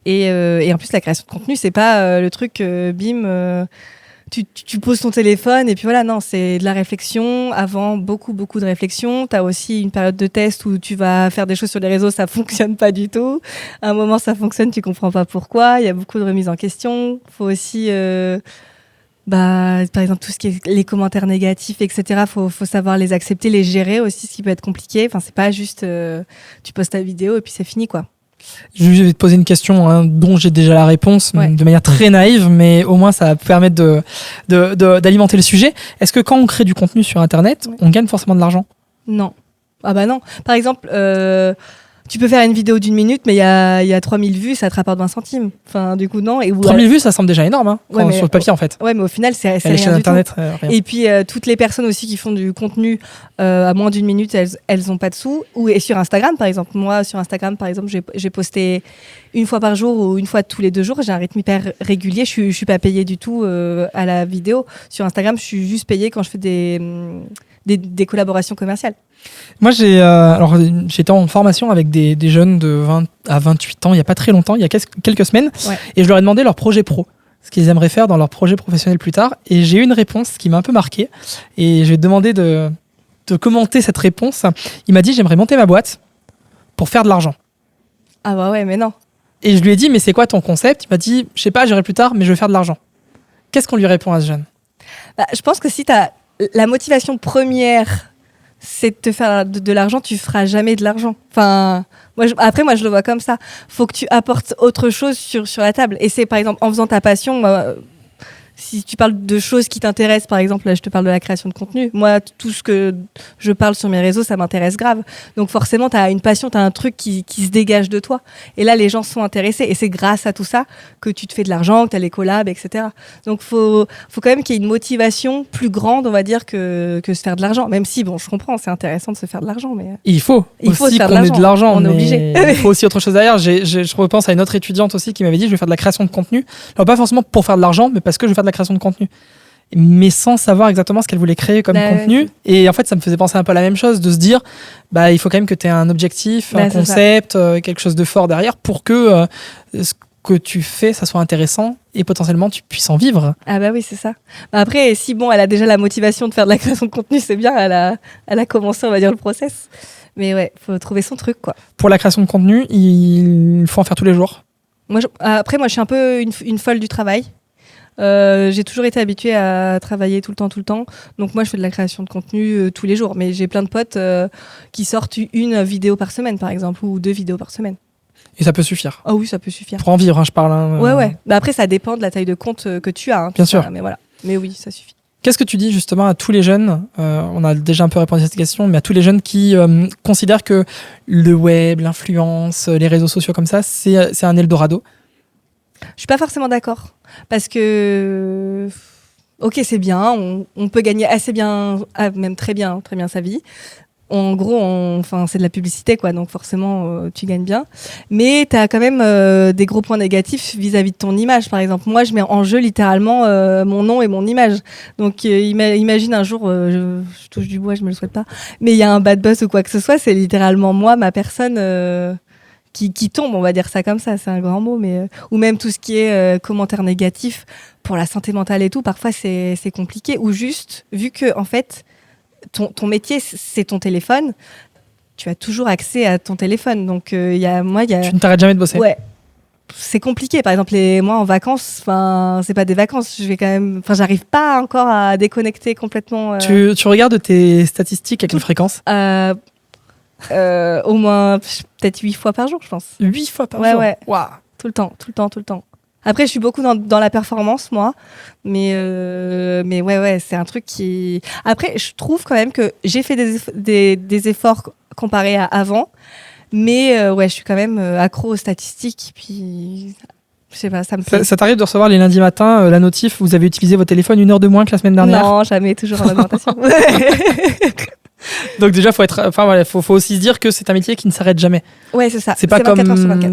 Et en plus, la création de contenu, c'est pas le truc, bim... Tu poses ton téléphone et puis voilà, non, c'est de la réflexion. Avant, beaucoup de réflexion. Tu as aussi une période de test où tu vas faire des choses sur les réseaux, ça fonctionne pas du tout. À un moment, ça fonctionne, tu comprends pas pourquoi. Il y a beaucoup de remises en question. Faut aussi, par exemple, tout ce qui est les commentaires négatifs, etc. Faut savoir les accepter, les gérer aussi, ce qui peut être compliqué. Enfin, c'est pas juste tu postes ta vidéo et puis c'est fini, quoi. Je vais te poser une question dont j'ai déjà la réponse, de manière très naïve, mais au moins ça va permettre d'alimenter le sujet. Est-ce que quand on crée du contenu sur Internet, on gagne forcément de l'argent ? Non. Ah bah non. Par exemple, tu peux faire une vidéo d'1 minute, mais il y a 3000 vues, ça te rapporte 20 centimes. Enfin, du coup, non. 3000 vues, ça semble déjà énorme, sur le papier, en fait. Ouais, mais au final, c'est rien du Internet, tout. Rien. Et puis, toutes les personnes aussi qui font du contenu à moins d'1 minute, elles ont pas de sous. Et sur Instagram, par exemple. Moi, sur Instagram, par exemple, j'ai posté une fois par jour ou une fois tous les 2 jours. J'ai un rythme hyper régulier. Je suis pas payée du tout à la vidéo. Sur Instagram, je suis juste payée quand je fais des collaborations commerciales. Moi, j'étais en formation avec des jeunes de 20 à 28 ans, il n'y a pas très longtemps, il y a quelques semaines, et je leur ai demandé leur projet pro, ce qu'ils aimeraient faire dans leur projet professionnel plus tard, et j'ai eu une réponse qui m'a un peu marqué, et je vais te demander de commenter cette réponse. Il m'a dit, j'aimerais monter ma boîte pour faire de l'argent. Ah bah ouais, mais non. Et je lui ai dit, mais c'est quoi ton concept ? Il m'a dit, je sais pas, j'irai plus tard, mais je veux faire de l'argent. Qu'est-ce qu'on lui répond à ce jeune ? Je pense que si tu as la motivation première, c'est de te faire de l'argent, tu feras jamais de l'argent. Enfin, moi, je le vois comme ça. Faut que tu apportes autre chose sur la table. Et c'est, par exemple, en faisant ta passion, si tu parles de choses qui t'intéressent, par exemple, là, je te parle de la création de contenu. Moi, tout ce que je parle sur mes réseaux, ça m'intéresse grave. Donc, forcément, tu as une passion, tu as un truc qui se dégage de toi. Et là, les gens sont intéressés. Et c'est grâce à tout ça que tu te fais de l'argent, que tu as les collabs, etc. Donc, faut quand même qu'il y ait une motivation plus grande, on va dire, que se faire de l'argent. Même si, bon, je comprends, c'est intéressant de se faire de l'argent. Mais il faut aussi qu'on ait de l'argent. On est obligé. Il faut aussi autre chose derrière. Je repense à une autre étudiante aussi qui m'avait dit, je vais faire de la création de contenu. Alors, pas forcément pour faire de l'argent, mais parce que je veux faire de la création de contenu, mais sans savoir exactement ce qu'elle voulait créer comme contenu. Et en fait, ça me faisait penser un peu à la même chose, de se dire, il faut quand même que tu aies un objectif, un concept, quelque chose de fort derrière pour que ce que tu fais, ça soit intéressant et potentiellement tu puisses en vivre. Ah bah oui, c'est ça. Après, si elle a déjà la motivation de faire de la création de contenu, c'est bien, elle a commencé, on va dire, le process. Mais ouais, faut trouver son truc, quoi. Pour la création de contenu, il faut en faire tous les jours. Après, moi, je suis un peu une folle du travail. J'ai toujours été habituée à travailler tout le temps. Donc moi, je fais de la création de contenu tous les jours. Mais j'ai plein de potes qui sortent une vidéo par semaine, par exemple, ou 2 vidéos par semaine. Et ça peut suffire. Ah oui, ça peut suffire. Pour en vivre, je parle. Ouais. Bah après, ça dépend de la taille de compte que tu as. Bien sûr. Mais voilà. Mais oui, ça suffit. Qu'est-ce que tu dis justement à tous les jeunes, on a déjà un peu répondu à cette question, mais à tous les jeunes qui considèrent que le web, l'influence, les réseaux sociaux comme ça, c'est un Eldorado? Je suis pas forcément d'accord. Parce que, ok, c'est bien, on peut gagner assez bien, même très bien sa vie. En gros, c'est de la publicité, quoi, donc forcément, tu gagnes bien. Mais tu as quand même des gros points négatifs vis-à-vis de ton image, par exemple. Moi, je mets en jeu littéralement mon nom et mon image. Donc, imagine un jour, je touche du bois, je me le souhaite pas, mais il y a un bad buzz ou quoi que ce soit, c'est littéralement moi, ma personne qui tombe, on va dire ça comme ça, c'est un grand mot, mais ou même tout ce qui est commentaires négatifs pour la santé mentale et tout, parfois c'est compliqué. Ou juste, vu que en fait, ton métier, c'est ton téléphone, tu as toujours accès à ton téléphone. Donc, Tu ne t'arrêtes jamais de bosser. Ouais. C'est compliqué. Par exemple, moi, en vacances, c'est pas des vacances. J'arrive pas encore à déconnecter complètement. Tu regardes tes statistiques à quelle fréquence? Au moins, peut-être 8 fois par jour, je pense. 8 fois par jour? Ouais. Wow. Tout le temps. Après, je suis beaucoup dans la performance, moi. Mais ouais, c'est un truc qui... Après, je trouve quand même que j'ai fait des efforts comparés à avant. Mais ouais, je suis quand même accro aux statistiques. Puis, je sais pas, ça me plaît. Ça t'arrive de recevoir les lundis matins la notif, vous avez utilisé votre téléphone 1 heure de moins que la semaine dernière? Non, jamais, toujours en augmentation. Donc déjà, faut aussi se dire que c'est un métier qui ne s'arrête jamais. Ouais, c'est ça. C'est pas comme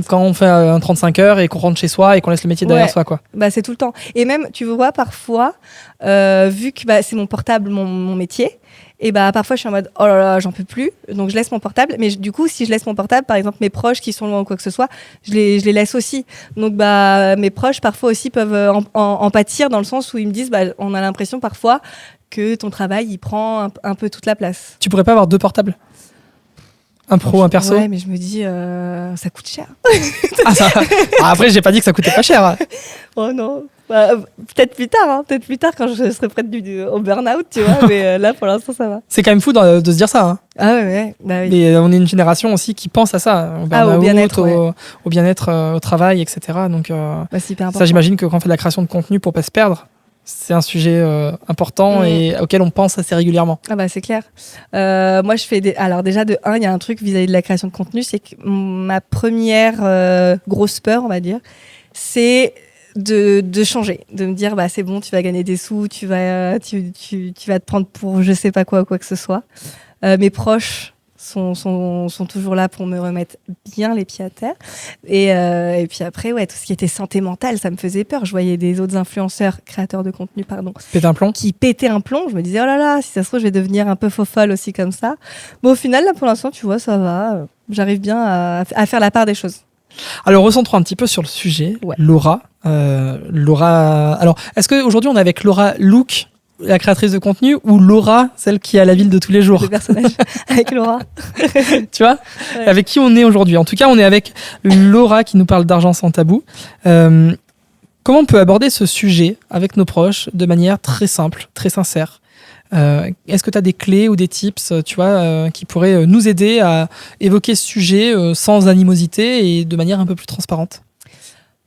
quand on fait un 35 heures et qu'on rentre chez soi et qu'on laisse le métier derrière soi, quoi. Bah, c'est tout le temps. Et même, tu vois, parfois, vu que c'est mon portable, mon métier, et bah parfois je suis en mode oh là là, j'en peux plus, donc je laisse mon portable. Mais du coup, si je laisse mon portable, par exemple mes proches qui sont loin ou quoi que ce soit, je les laisse aussi. Donc mes proches parfois aussi peuvent en pâtir, dans le sens où ils me disent on a l'impression parfois que ton travail il prend un peu toute la place. Tu pourrais pas avoir 2 portables? Un pro, un perso? Ouais, mais je me dis ça coûte cher. Après, j'ai pas dit que ça coûtait pas cher. Oh non. Peut-être plus tard quand je serai prête au burn-out, tu vois, mais là pour l'instant ça va. C'est quand même fou de se dire ça. Hein. Ah ouais. Bah oui. Mais on est une génération aussi qui pense à ça, au burn-out, au bien-être, au bien-être au travail, etc. Donc c'est hyper important. Ça, j'imagine que quand on fait de la création de contenu pour pas se perdre, c'est un sujet important et auquel on pense assez régulièrement. Ah bah c'est clair. Moi je fais alors déjà de 1, il y a un truc vis-à-vis de la création de contenu, c'est que ma première grosse peur, on va dire, c'est de changer, de me dire c'est bon, tu vas gagner des sous, tu vas te prendre pour je sais pas quoi que ce soit. Mes proches sont toujours là pour me remettre bien les pieds à terre. Et puis après, tout ce qui était santé mentale, ça me faisait peur. Je voyais des autres influenceurs, créateurs de contenu, péter un plomb. Qui pétaient un plomb. Je me disais, oh là là, si ça se trouve, je vais devenir un peu folle aussi comme ça. Mais au final, là, pour l'instant, tu vois, ça va. J'arrive bien à faire la part des choses. Alors, recentrons un petit peu sur le sujet. Ouais. Laura. Alors, est-ce qu'aujourd'hui, on est avec Laura Look, la créatrice de contenu, ou Laura, celle qui a la ville de tous les jours? Le personnage, avec Laura. Tu vois, avec qui on est aujourd'hui? En tout cas, on est avec Laura qui nous parle d'argent sans tabou. Comment on peut aborder ce sujet avec nos proches de manière très simple, très sincère? Est-ce que tu as des clés ou des tips, tu vois, qui pourraient nous aider à évoquer ce sujet sans animosité et de manière un peu plus transparente?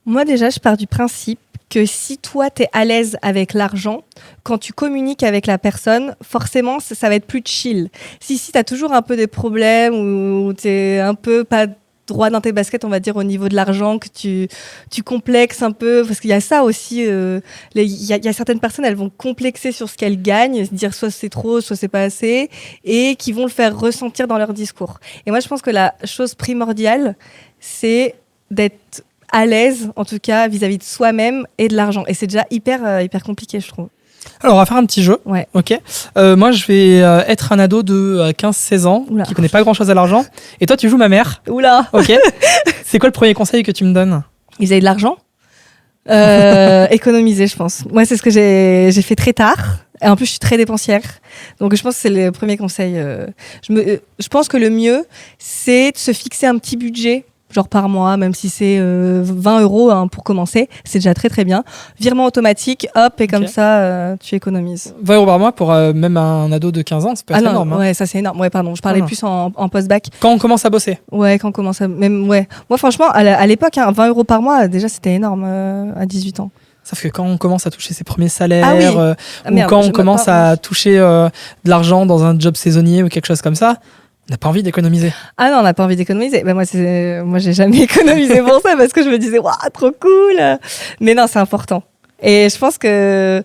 Moi, déjà, je pars du principe que si toi, tu es à l'aise avec l'argent, quand tu communiques avec la personne, forcément, ça va être plus chill. Si tu as toujours un peu des problèmes ou tu es un peu pas droit dans tes baskets, on va dire, au niveau de l'argent, que tu complexes un peu, parce qu'il y a ça aussi, il y a certaines personnes, elles vont complexer sur ce qu'elles gagnent, se dire soit c'est trop, soit c'est pas assez, et qui vont le faire ressentir dans leur discours. Et moi, je pense que la chose primordiale, c'est d'être à l'aise, en tout cas, vis-à-vis de soi-même et de l'argent. Et c'est déjà hyper compliqué, je trouve. Alors, on va faire un petit jeu. Ouais. Ok. Moi, je vais être un ado de 15-16 ans qui connaît pas grand-chose à l'argent. Et toi, tu joues ma mère. Oula. Ok. C'est quoi le premier conseil que tu me donnes? Vis-à-vis de l'argent, économiser, je pense. Moi, c'est ce que j'ai fait très tard. Et en plus, je suis très dépensière. Donc, je pense que c'est le premier conseil. Je pense que le mieux, c'est de se fixer un petit budget genre par mois, même si c'est 20 euros hein, pour commencer, c'est déjà très très bien. Virement automatique, hop, et comme ça, tu économises. 20 euros par mois pour même un ado de 15 ans, c'est pas énorme. Ouais, ça c'est énorme. Ouais, pardon, je parlais plus en post-bac. Quand on commence à bosser. Ouais, quand on commence à... Même, ouais. Moi, franchement, à l'époque, 20 euros par mois, déjà, c'était énorme à 18 ans. Sauf que quand on commence à toucher ses premiers salaires, ou merde, quand on commence à toucher de l'argent dans un job saisonnier ou quelque chose comme ça, on n'a pas envie d'économiser. Ah non, on n'a pas envie d'économiser. Moi, j'ai jamais économisé pour ça parce que je me disais, waouh, trop cool. Mais non, c'est important. Et je pense que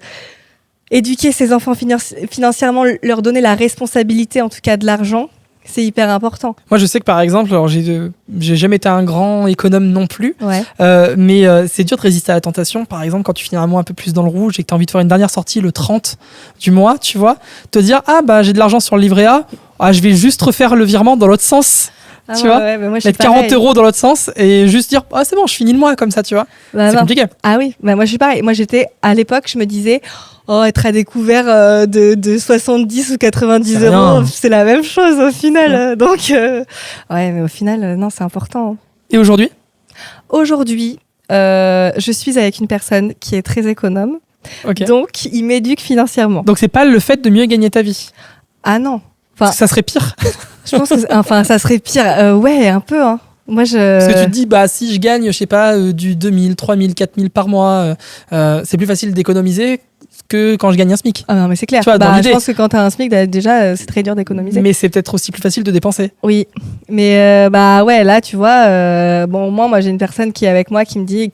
éduquer ses enfants financièrement, leur donner la responsabilité, en tout cas de l'argent, c'est hyper important. Moi, je sais que par exemple, alors j'ai jamais été un grand économe non plus, ouais. Mais c'est dur de résister à la tentation. Par exemple, quand tu finis un mois un peu plus dans le rouge et que tu as envie de faire une dernière sortie le 30 du mois, tu vois, te dire j'ai de l'argent sur le livret A, je vais juste refaire le virement dans l'autre sens. Tu vois, moi, mettre 40 euros dans l'autre sens et juste dire c'est bon, je finis le mois comme ça, tu vois. C'est compliqué. Ah oui, moi je suis pareil. Moi j'étais à l'époque, je me disais être à découvert de 70 ou 90 euros, c'est la même chose au final. Ouais. Donc mais au final non, c'est important. Et aujourd'hui je suis avec une personne qui est très économe. Okay. Donc il m'éduque financièrement. Donc c'est pas le fait de mieux gagner ta vie. Ah non. Ça serait pire. Je pense que ça serait pire. Ouais, un peu. Hein. Parce que tu te dis, si je gagne, je sais pas, du 2000, 3000, 4000 par mois, c'est plus facile d'économiser que quand je gagne un SMIC. Ah non, mais c'est clair. Tu vois, je pense que quand tu as un SMIC, déjà, c'est très dur d'économiser. Mais c'est peut-être aussi plus facile de dépenser. Oui. Mais là, tu vois, moi, j'ai une personne qui est avec moi qui me dit,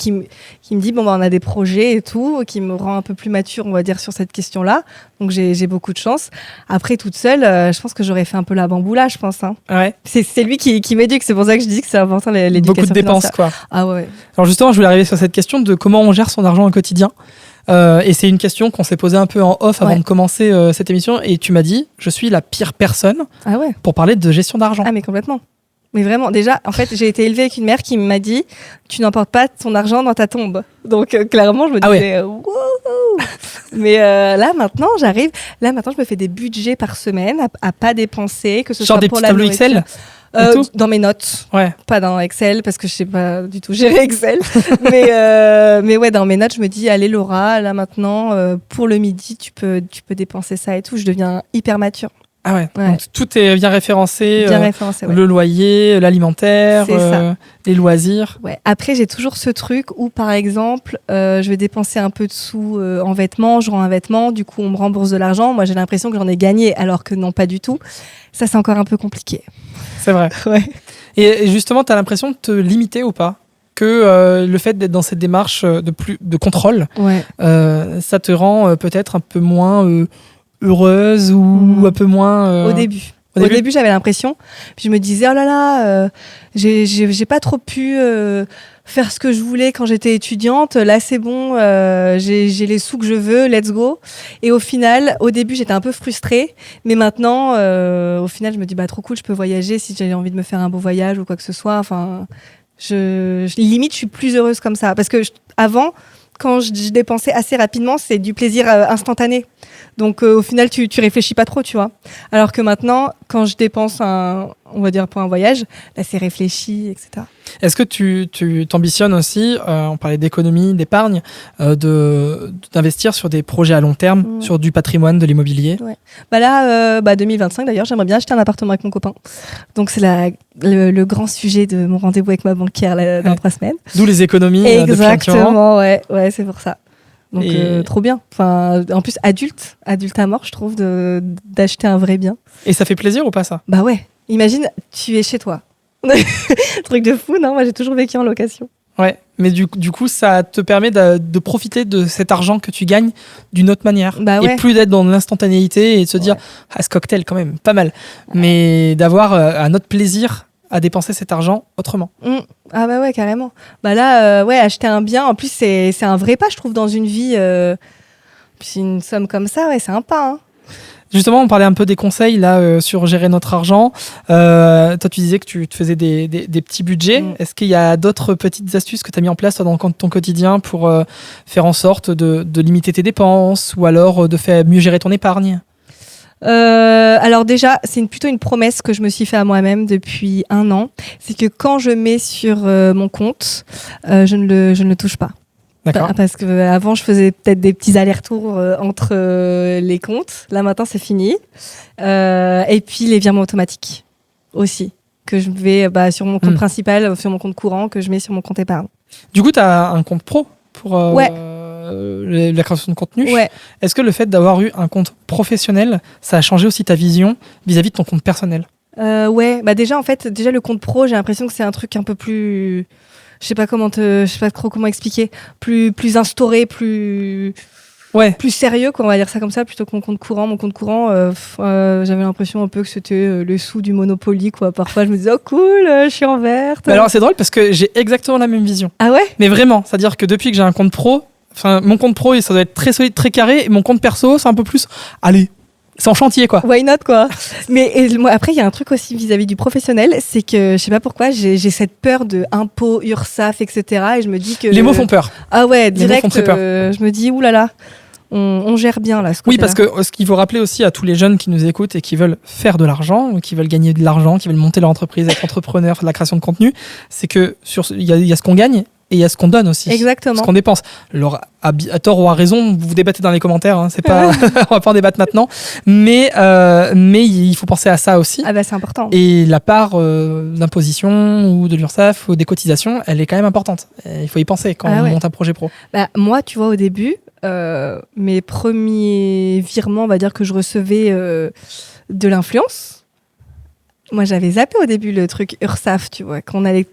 on a des projets et tout, qui me rend un peu plus mature, on va dire, sur cette question-là. Donc, j'ai beaucoup de chance. Après, toute seule, je pense que j'aurais fait un peu la bamboula, je pense. Hein. Ouais. C'est lui qui m'éduque. C'est pour ça que je dis que c'est important l'éducation beaucoup de dépenses, quoi. Ah ouais. Alors justement, je voulais arriver sur cette question de comment on gère son argent au quotidien. Et c'est une question qu'on s'est posée un peu en off avant de commencer cette émission. Et tu m'as dit, je suis la pire personne pour parler de gestion d'argent. Ah mais complètement. Mais vraiment, déjà, en fait, j'ai été élevée avec une mère qui m'a dit, tu n'emportes pas ton argent dans ta tombe. Donc clairement, je me disais, wouhou. Mais là maintenant, je me fais des budgets par semaine à pas dépenser, que ce soit pour la nourriture. Excel dans mes notes, pas dans Excel parce que je sais pas du tout gérer Excel. mais ouais, dans mes notes, je me dis allez Laura, là maintenant pour le midi, tu peux dépenser ça et tout. Je deviens hyper mature. Ah ouais. Donc, tout est bien référencé. Ouais. Le loyer, l'alimentaire, les loisirs. Ouais. Après, j'ai toujours ce truc où, par exemple, je vais dépenser un peu de sous en vêtements, je rends un vêtement, du coup, on me rembourse de l'argent. Moi, j'ai l'impression que j'en ai gagné, alors que non, pas du tout. Ça, c'est encore un peu compliqué. C'est vrai. Ouais. Et justement, tu as l'impression de te limiter ou pas ? Que le fait d'être dans cette démarche de contrôle, ça te rend peut-être un peu moins heureuse ou un peu moins... Au début, j'avais l'impression. Puis je me disais, oh là là, j'ai pas trop pu faire ce que je voulais quand j'étais étudiante. Là, c'est bon, j'ai les sous que je veux, let's go. Et au final, au début, j'étais un peu frustrée. Mais maintenant, au final, je me dis, trop cool, je peux voyager si j'ai envie de me faire un beau voyage ou quoi que ce soit. Enfin, limite, je suis plus heureuse comme ça. Parce que avant, quand je dépensais assez rapidement, c'est du plaisir instantané. Donc au final, tu réfléchis pas trop, tu vois. Alors que maintenant, quand je dépense on va dire pour un voyage, là c'est réfléchi, etc. Est-ce que tu t'ambitionnes aussi, on parlait d'économie, d'épargne, d'investir sur des projets à long terme, sur du patrimoine, de l'immobilier ? Ouais. Là, 2025 d'ailleurs, j'aimerais bien acheter un appartement avec mon copain. Donc c'est le grand sujet de mon rendez-vous avec ma banquière dans 3 semaines. D'où les économies. Exactement, ouais, c'est pour ça. Donc trop bien. Enfin, en plus adulte à mort, je trouve, d'acheter un vrai bien. Et ça fait plaisir ou pas ça ? Bah ouais. Imagine, tu es chez toi. Truc de fou, non ? Moi, j'ai toujours vécu en location. Ouais, mais du coup, ça te permet de profiter de cet argent que tu gagnes d'une autre manière. Et plus d'être dans l'instantanéité et de se dire, ce cocktail, quand même, pas mal. Mais d'avoir un autre plaisir à dépenser cet argent autrement. Ah bah ouais, carrément. Là, acheter un bien, en plus, c'est un vrai pas, je trouve, dans une vie. Puis une somme comme ça, c'est un pas. Hein. Justement, on parlait un peu des conseils là sur gérer notre argent. Toi, tu disais que tu te faisais des petits budgets. Est-ce qu'il y a d'autres petites astuces que tu as mis en place dans ton quotidien pour faire en sorte de limiter tes dépenses ou alors de faire mieux gérer ton épargne ? Alors déjà, c'est plutôt une promesse que je me suis fait à moi-même depuis 1 an. C'est que quand je mets sur mon compte, je ne le touche pas. D'accord. Parce que avant, je faisais peut-être des petits allers-retours entre les comptes. Là, maintenant, c'est fini. Et puis, les virements automatiques aussi, que je vais sur mon compte principal, sur mon compte courant, que je mets sur mon compte épargne. Du coup, tu as un compte pro pour la création de contenu. Ouais. Est-ce que le fait d'avoir eu un compte professionnel, ça a changé aussi ta vision vis-à-vis de ton compte personnel? Ouais, déjà, en fait, le compte pro, j'ai l'impression que c'est un truc un peu plus... Je sais pas trop comment expliquer. Plus instauré, plus sérieux, quoi, on va dire ça comme ça, plutôt que mon compte courant. Mon compte courant, j'avais l'impression un peu que c'était le sou du Monopoly, quoi. Parfois, je me disais, oh cool, je suis en verte. Mais alors, c'est drôle parce que j'ai exactement la même vision. Ah ouais? Mais vraiment, c'est-à-dire que depuis que j'ai un compte pro, mon compte pro, ça doit être très solide, très carré, et mon compte perso, c'est un peu plus, allez, c'est en chantier, quoi. Why not, quoi. Mais moi, après, il y a un truc aussi vis-à-vis du professionnel, c'est que, je sais pas pourquoi, j'ai cette peur de impôts, URSSAF, etc. Et je me dis que... Les mots font peur. Ah ouais, direct, les mots font très peur. Je me dis, oulala, on gère bien, là, ce Oui, côté-là. parce que ce qu'il faut rappeler aussi à tous les jeunes qui nous écoutent et qui veulent faire de l'argent, qui veulent gagner de l'argent, qui veulent monter leur entreprise, être entrepreneur, faire de la création de contenu, c'est que il y a ce qu'on gagne, et il y a ce qu'on donne aussi. Exactement. Ce qu'on dépense. Alors, à tort ou à raison, vous débattez dans les commentaires. Hein, c'est pas, on va pas en débattre maintenant. Mais il faut penser à ça aussi. Ah bah c'est important. Et la part d'imposition ou de l'URSSAF ou des cotisations, elle est quand même importante. Et il faut y penser quand on monte un projet pro. Bah, moi, tu vois, au début, mes premiers virements, on va dire que je recevais de l'influence. Moi, j'avais zappé au début le truc URSSAF, tu vois, qu'on allait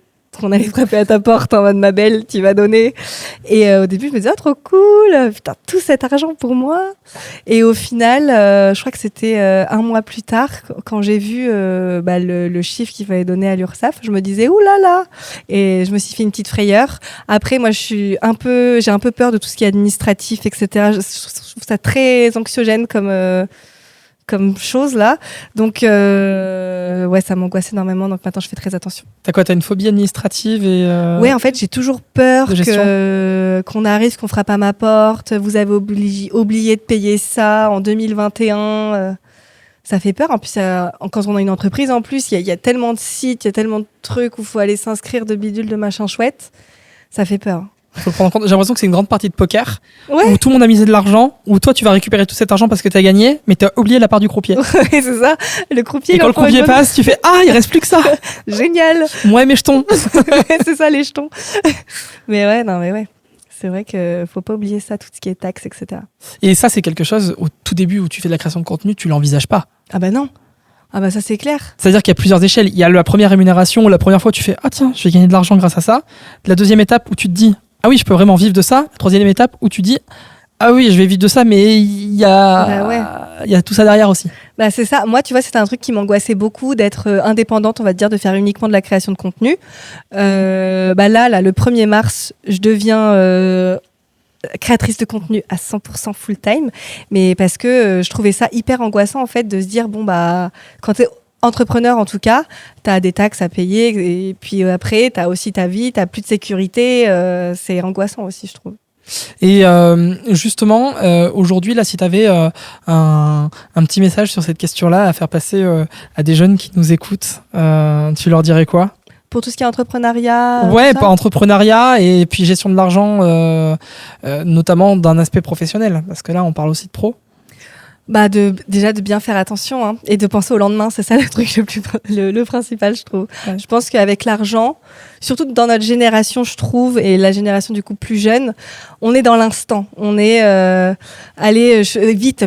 frapper à ta porte en mode ma belle, tu vas donner. Et au début, je me disais, oh, trop cool, putain, tout cet argent pour moi. Et au final, je crois que c'était 1 mois plus tard, quand j'ai vu le chiffre qu'il fallait donner à l'URSSAF, je me disais, ouh là là. Et je me suis fait une petite frayeur. Après, moi, j'ai un peu peur de tout ce qui est administratif, etc. Je trouve ça très anxiogène comme chose là, donc ça m'angoissait énormément, donc maintenant je fais très attention. T'as une phobie administrative Ouais, en fait j'ai toujours peur qu'on arrive, qu'on frappe à ma porte, vous avez oublié de payer ça en 2021, ça fait peur. En plus, quand on a une entreprise, en plus il y a tellement de sites, il y a tellement de trucs où il faut aller s'inscrire de bidule, de machin chouette, ça fait peur. Faut prendre en compte. J'ai l'impression que c'est une grande partie de poker où tout le monde a misé de l'argent, où toi tu vas récupérer tout cet argent parce que tu as gagné, mais tu as oublié la part du croupier. Ouais, c'est ça. Le croupier. Et quand le croupier passe, tu fais ah, il reste plus que ça. Génial. Ouais, mes jetons. C'est ça, les jetons. Mais ouais. C'est vrai qu'il faut pas oublier ça, tout ce qui est taxes, etc. Et ça, c'est quelque chose au tout début où tu fais de la création de contenu, tu l'envisages pas. Ah bah non. Ah bah ça c'est clair. C'est-à-dire qu'il y a plusieurs échelles. Il y a la première rémunération où la première fois tu fais ah tiens, je vais gagner de l'argent grâce à ça. La deuxième étape où tu te dis ah oui, je peux vraiment vivre de ça. La troisième étape où tu dis ah oui, je vais vivre de ça, mais il y a tout ça derrière aussi. Bah c'est ça. Moi, tu vois, c'était un truc qui m'angoissait beaucoup d'être indépendante, on va dire, de faire uniquement de la création de contenu. Là, le 1er mars, je deviens créatrice de contenu à 100% full time, mais parce que je trouvais ça hyper angoissant en fait de se dire quand t'es entrepreneur en tout cas, t'as des taxes à payer et puis après t'as aussi ta vie, t'as plus de sécurité, c'est angoissant aussi je trouve. Et justement, aujourd'hui, là, si tu avais un petit message sur cette question-là à faire passer à des jeunes qui nous écoutent, tu leur dirais quoi ? Pour tout ce qui est entrepreneuriat. Ouais, pas entrepreneuriat et puis gestion de l'argent, notamment d'un aspect professionnel, parce que là, on parle aussi de pro. Déjà de bien faire attention hein, et de penser au lendemain, c'est ça le truc le principal, je trouve. Ouais. Je pense qu'avec l'argent, surtout dans notre génération, je trouve, et la génération du coup plus jeune, on est dans l'instant. On est vite,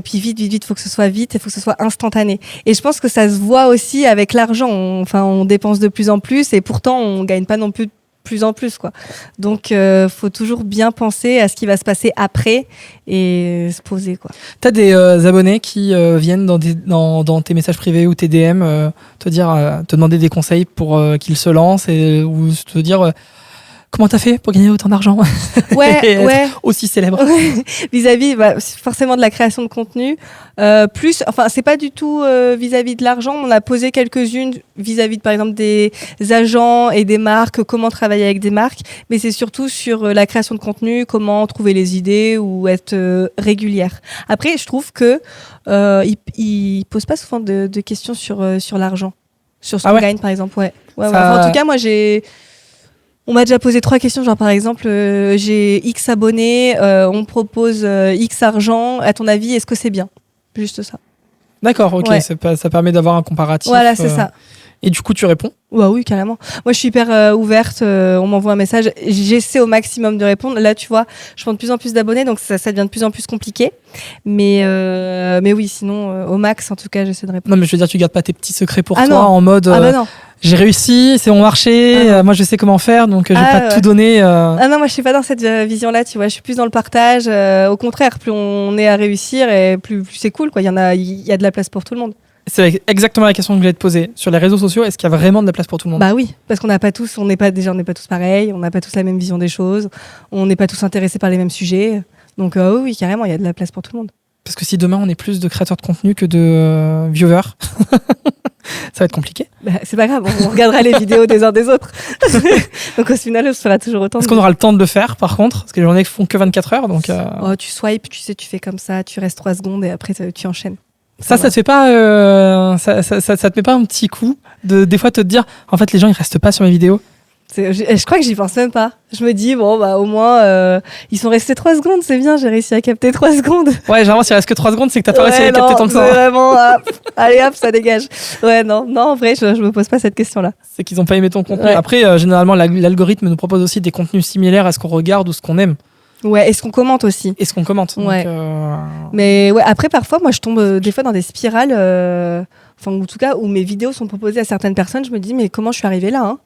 faut que ce soit vite, il faut que ce soit instantané. Et je pense que ça se voit aussi avec l'argent. On dépense de plus en plus et pourtant on gagne pas non plus plus en plus quoi. Donc faut toujours bien penser à ce qui va se passer après et se poser quoi. T'as des abonnés qui viennent dans tes messages privés ou tes DM te demander des conseils pour qu'ils se lancent ou te dire comment t'as fait pour gagner autant d'argent Ouais, et être ouais. aussi célèbre? Vis-à-vis, forcément de la création de contenu. C'est pas du tout vis-à-vis de l'argent. On a posé quelques-unes vis-à-vis de, par exemple, des agents et des marques, comment travailler avec des marques. Mais c'est surtout sur la création de contenu, comment trouver les idées ou être régulière. Après, je trouve que ils posent pas souvent de questions sur l'argent, sur ce qu'on gagne, par exemple. Ouais. En tout cas, moi, on m'a déjà posé 3 questions, genre par exemple, j'ai X abonnés, on me propose X argent. À ton avis, est-ce que c'est bien? Juste ça. D'accord, ok, ça permet d'avoir un comparatif. Voilà, c'est ça. Et du coup, tu réponds? Oui, carrément. Moi, je suis hyper ouverte. On m'envoie un message. J'essaie au maximum de répondre. Là, tu vois, je prends de plus en plus d'abonnés, donc ça devient de plus en plus compliqué. Mais oui, sinon, au max, en tout cas, j'essaie de répondre. Non, mais je veux dire, tu gardes pas tes petits secrets pour toi, non. En mode. Non. J'ai réussi, c'est mon marché, moi je sais comment faire, donc je vais pas tout donner. Non, moi je suis pas dans cette vision-là, tu vois. Je suis plus dans le partage. Au contraire, plus on est à réussir et plus c'est cool, quoi. Il y a de la place pour tout le monde. C'est exactement la question que je voulais te poser. Sur les réseaux sociaux, est-ce qu'il y a vraiment de la place pour tout le monde? Bah oui, parce qu'on n'est pas tous pareils, on n'a pas tous la même vision des choses, on n'est pas tous intéressés par les mêmes sujets. Donc oui, carrément, il y a de la place pour tout le monde. Parce que si demain on est plus de créateurs de contenu que de viewers, ça va être compliqué. Bah, c'est pas grave, on regardera les vidéos des uns des autres. Donc au final, on sera toujours autant. Est-ce qu'on aura le temps de le faire par contre? Parce que les journées font que 24 heures. Donc, tu swipes, tu sais, tu fais comme ça, tu restes 3 secondes et après tu enchaînes. Ça te fait pas, ça te met pas un petit coup de des fois te dire, en fait, les gens ils restent pas sur mes vidéos? Je crois que j'y pense même pas. Je me dis, bon, au moins, ils sont restés 3 secondes, c'est bien, j'ai réussi à capter 3 secondes. Ouais, généralement, s'il reste que 3 secondes, c'est que t'as pas réussi à capter tant que ça. C'est vraiment, allez hop, ça dégage. Ouais, non, en vrai, je me pose pas cette question-là. C'est qu'ils ont pas aimé ton contenu. Ouais. Après, généralement, l'algorithme nous propose aussi des contenus similaires à ce qu'on regarde ou ce qu'on aime. Ouais, et ce qu'on commente aussi. Et ce qu'on commente. Ouais. Donc, Mais ouais, après, parfois, moi, je tombe des fois dans des spirales, en tout cas, où mes vidéos sont proposées à certaines personnes, je me dis, mais comment je suis arrivée là, hein?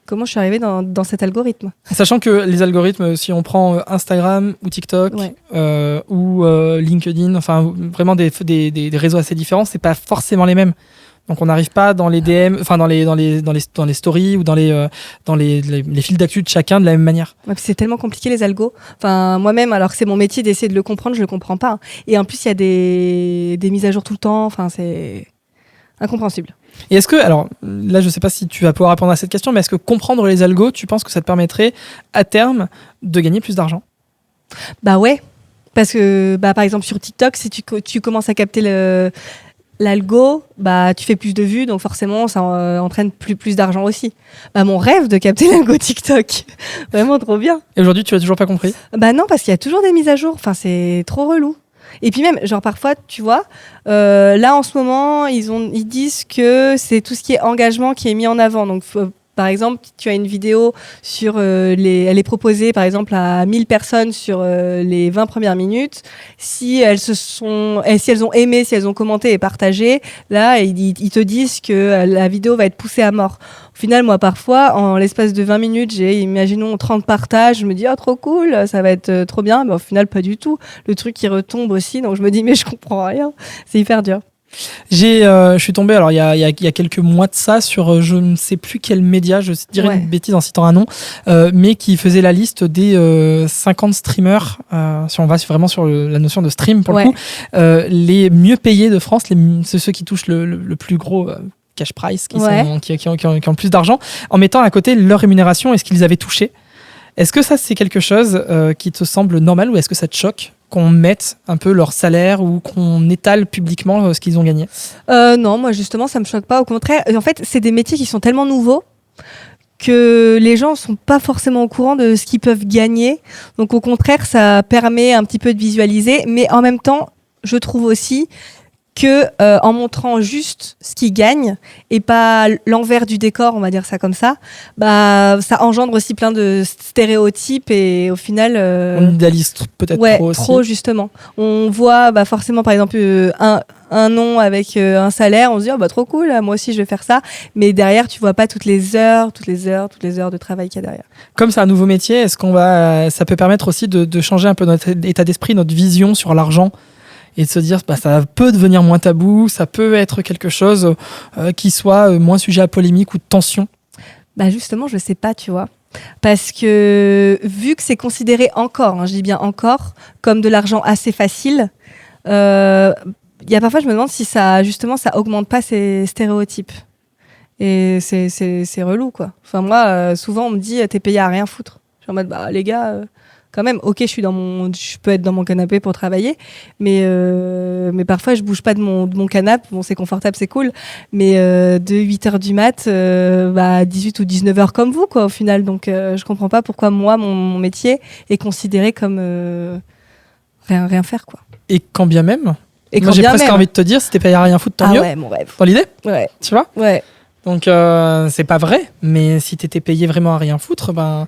Comment je suis arrivée dans cet algorithme? Sachant que les algorithmes, si on prend Instagram ou TikTok ou LinkedIn, enfin vraiment des réseaux assez différents, c'est pas forcément les mêmes. Donc on n'arrive pas dans les DM, enfin dans les stories ou dans les fils d'actu de chacun de la même manière. Ouais, c'est tellement compliqué les algos. Enfin moi-même, alors que c'est mon métier d'essayer de le comprendre, je le comprends pas. Et en plus il y a des mises à jour tout le temps. Enfin c'est incompréhensible. Et est-ce que, alors là je sais pas si tu vas pouvoir répondre à cette question, mais est-ce que comprendre les algos, tu penses que ça te permettrait à terme de gagner plus d'argent? Bah ouais, parce que par exemple sur TikTok, si tu commences à capter l'algo, tu fais plus de vues, donc forcément ça entraîne plus d'argent aussi. Mon rêve de capter l'algo TikTok, vraiment trop bien. Et aujourd'hui tu l'as toujours pas compris? Non, parce qu'il y a toujours des mises à jour, enfin c'est trop relou. Et puis même, genre parfois, tu vois, là en ce moment, ils disent que c'est tout ce qui est engagement qui est mis en avant. Donc par exemple, tu as une vidéo sur elle est proposée par exemple à 1000 personnes sur les 20 premières minutes. Si elles ont aimé, si elles ont commenté et partagé, là ils te disent que la vidéo va être poussée à mort. Au final, moi parfois, en l'espace de 20 minutes, j'ai, imaginons 30 partages, je me dis trop cool, ça va être trop bien, mais au final pas du tout. Le truc qui retombe aussi, donc je me dis mais je comprends rien. C'est hyper dur. Je suis tombé, alors il y a quelques mois de ça, sur je ne sais plus quel média, je dirais une bêtise en citant un nom, mais qui faisait la liste des 50 streamers, si on va vraiment sur la notion de stream pour le coup, les mieux payés de France, c'est ceux qui touchent le plus gros cash price, qui ont le plus d'argent, en mettant à côté leur rémunération et ce qu'ils avaient touché. Est-ce que ça c'est quelque chose qui te semble normal ou est-ce que ça te choque qu'on mette un peu leur salaire ou qu'on étale publiquement ce qu'ils ont gagné? Non, moi justement, ça me choque pas. Au contraire, en fait, c'est des métiers qui sont tellement nouveaux que les gens sont pas forcément au courant de ce qu'ils peuvent gagner. Donc au contraire, ça permet un petit peu de visualiser. Mais en même temps, je trouve aussi que en montrant juste ce qu'ils gagnent et pas l'envers du décor, on va dire ça comme ça, ça engendre aussi plein de stéréotypes et au final on idéalise peut-être trop aussi. Trop justement. On voit forcément par exemple un nom avec un salaire, on se dit trop cool, moi aussi je vais faire ça, mais derrière tu vois pas toutes les heures de travail qu'il y a derrière. Comme c'est un nouveau métier, est-ce ça peut permettre aussi de changer un peu notre état d'esprit, notre vision sur l'argent? Et de se dire ça peut devenir moins tabou, ça peut être quelque chose qui soit moins sujet à polémique ou de tension? Justement, je sais pas, tu vois. Parce que vu que c'est considéré encore, hein, je dis bien encore, comme de l'argent assez facile, il y a parfois, je me demande si ça, justement, ça augmente pas ces stéréotypes. Et c'est relou, quoi. Enfin, moi, souvent, on me dit, t'es payé à rien foutre. Je suis en mode, bah, les gars, quand même, ok, je peux être dans mon canapé pour travailler, mais parfois, je bouge pas de mon canapé. Bon, c'est confortable, c'est cool, mais de 8h du mat, à 18 ou 19h comme vous, quoi, au final. Donc, je comprends pas pourquoi moi, mon métier est considéré comme rien faire, quoi. Et quand bien même, Et moi quand j'ai bien presque même. envie de te dire, si t'es payé à rien foutre, tant Ah mieux. ouais, mon rêve. Dans l'idée, Ouais, tu vois. ouais. Donc c'est pas vrai, mais si t'étais payé vraiment à rien foutre, ben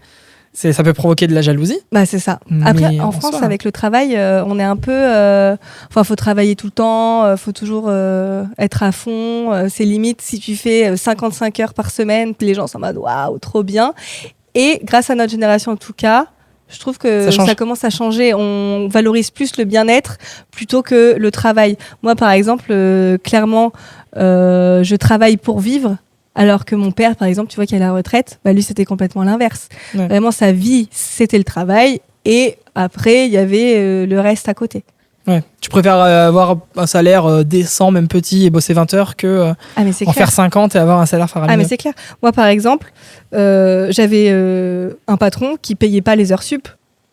ça peut provoquer de la jalousie. Bah, c'est ça. Mais Après, en en France, soi, avec le travail, on est un peu. Enfin, faut travailler tout le temps, faut toujours être à fond. C'est limite si tu fais 55 heures par semaine, les gens sont en mode waouh, trop bien. Et grâce à notre génération, en tout cas, je trouve que Ça change. ça commence à changer. On valorise plus le bien-être plutôt que le travail. Moi, par exemple, clairement, je travaille pour vivre. Alors que mon père, par exemple, tu vois, qui est à la retraite, bah lui, c'était complètement l'inverse. Ouais. Vraiment, sa vie, c'était le travail. Et après, il y avait le reste à côté. Ouais. Tu préfères avoir un salaire décent, même petit, et bosser 20 heures que Ah, mais c'est en clair. faire 50 et avoir un salaire Ah, faramineux. mais c'est clair. Moi, par exemple, j'avais un patron qui payait pas les heures sup.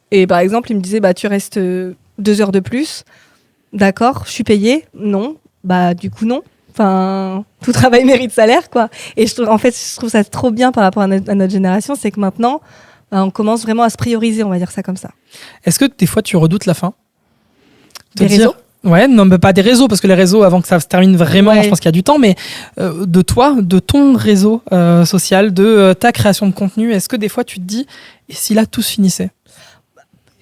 Et par exemple, il me disait, bah, tu restes 2 heures de plus. D'accord, je suis payé. Non. Bah, du coup, non. Enfin, tout travail mérite salaire, quoi. Et je trouve ça trop bien par rapport à notre génération, c'est que maintenant, bah, on commence vraiment à se prioriser, on va dire ça comme ça. Est-ce que des fois tu redoutes la fin? Des réseaux? Ouais, non, mais pas des réseaux, parce que les réseaux, avant que ça se termine vraiment, Ouais. je pense qu'il y a du temps, mais de toi, de ton réseau social, de ta création de contenu, est-ce que des fois tu te dis, et si là tout se finissait?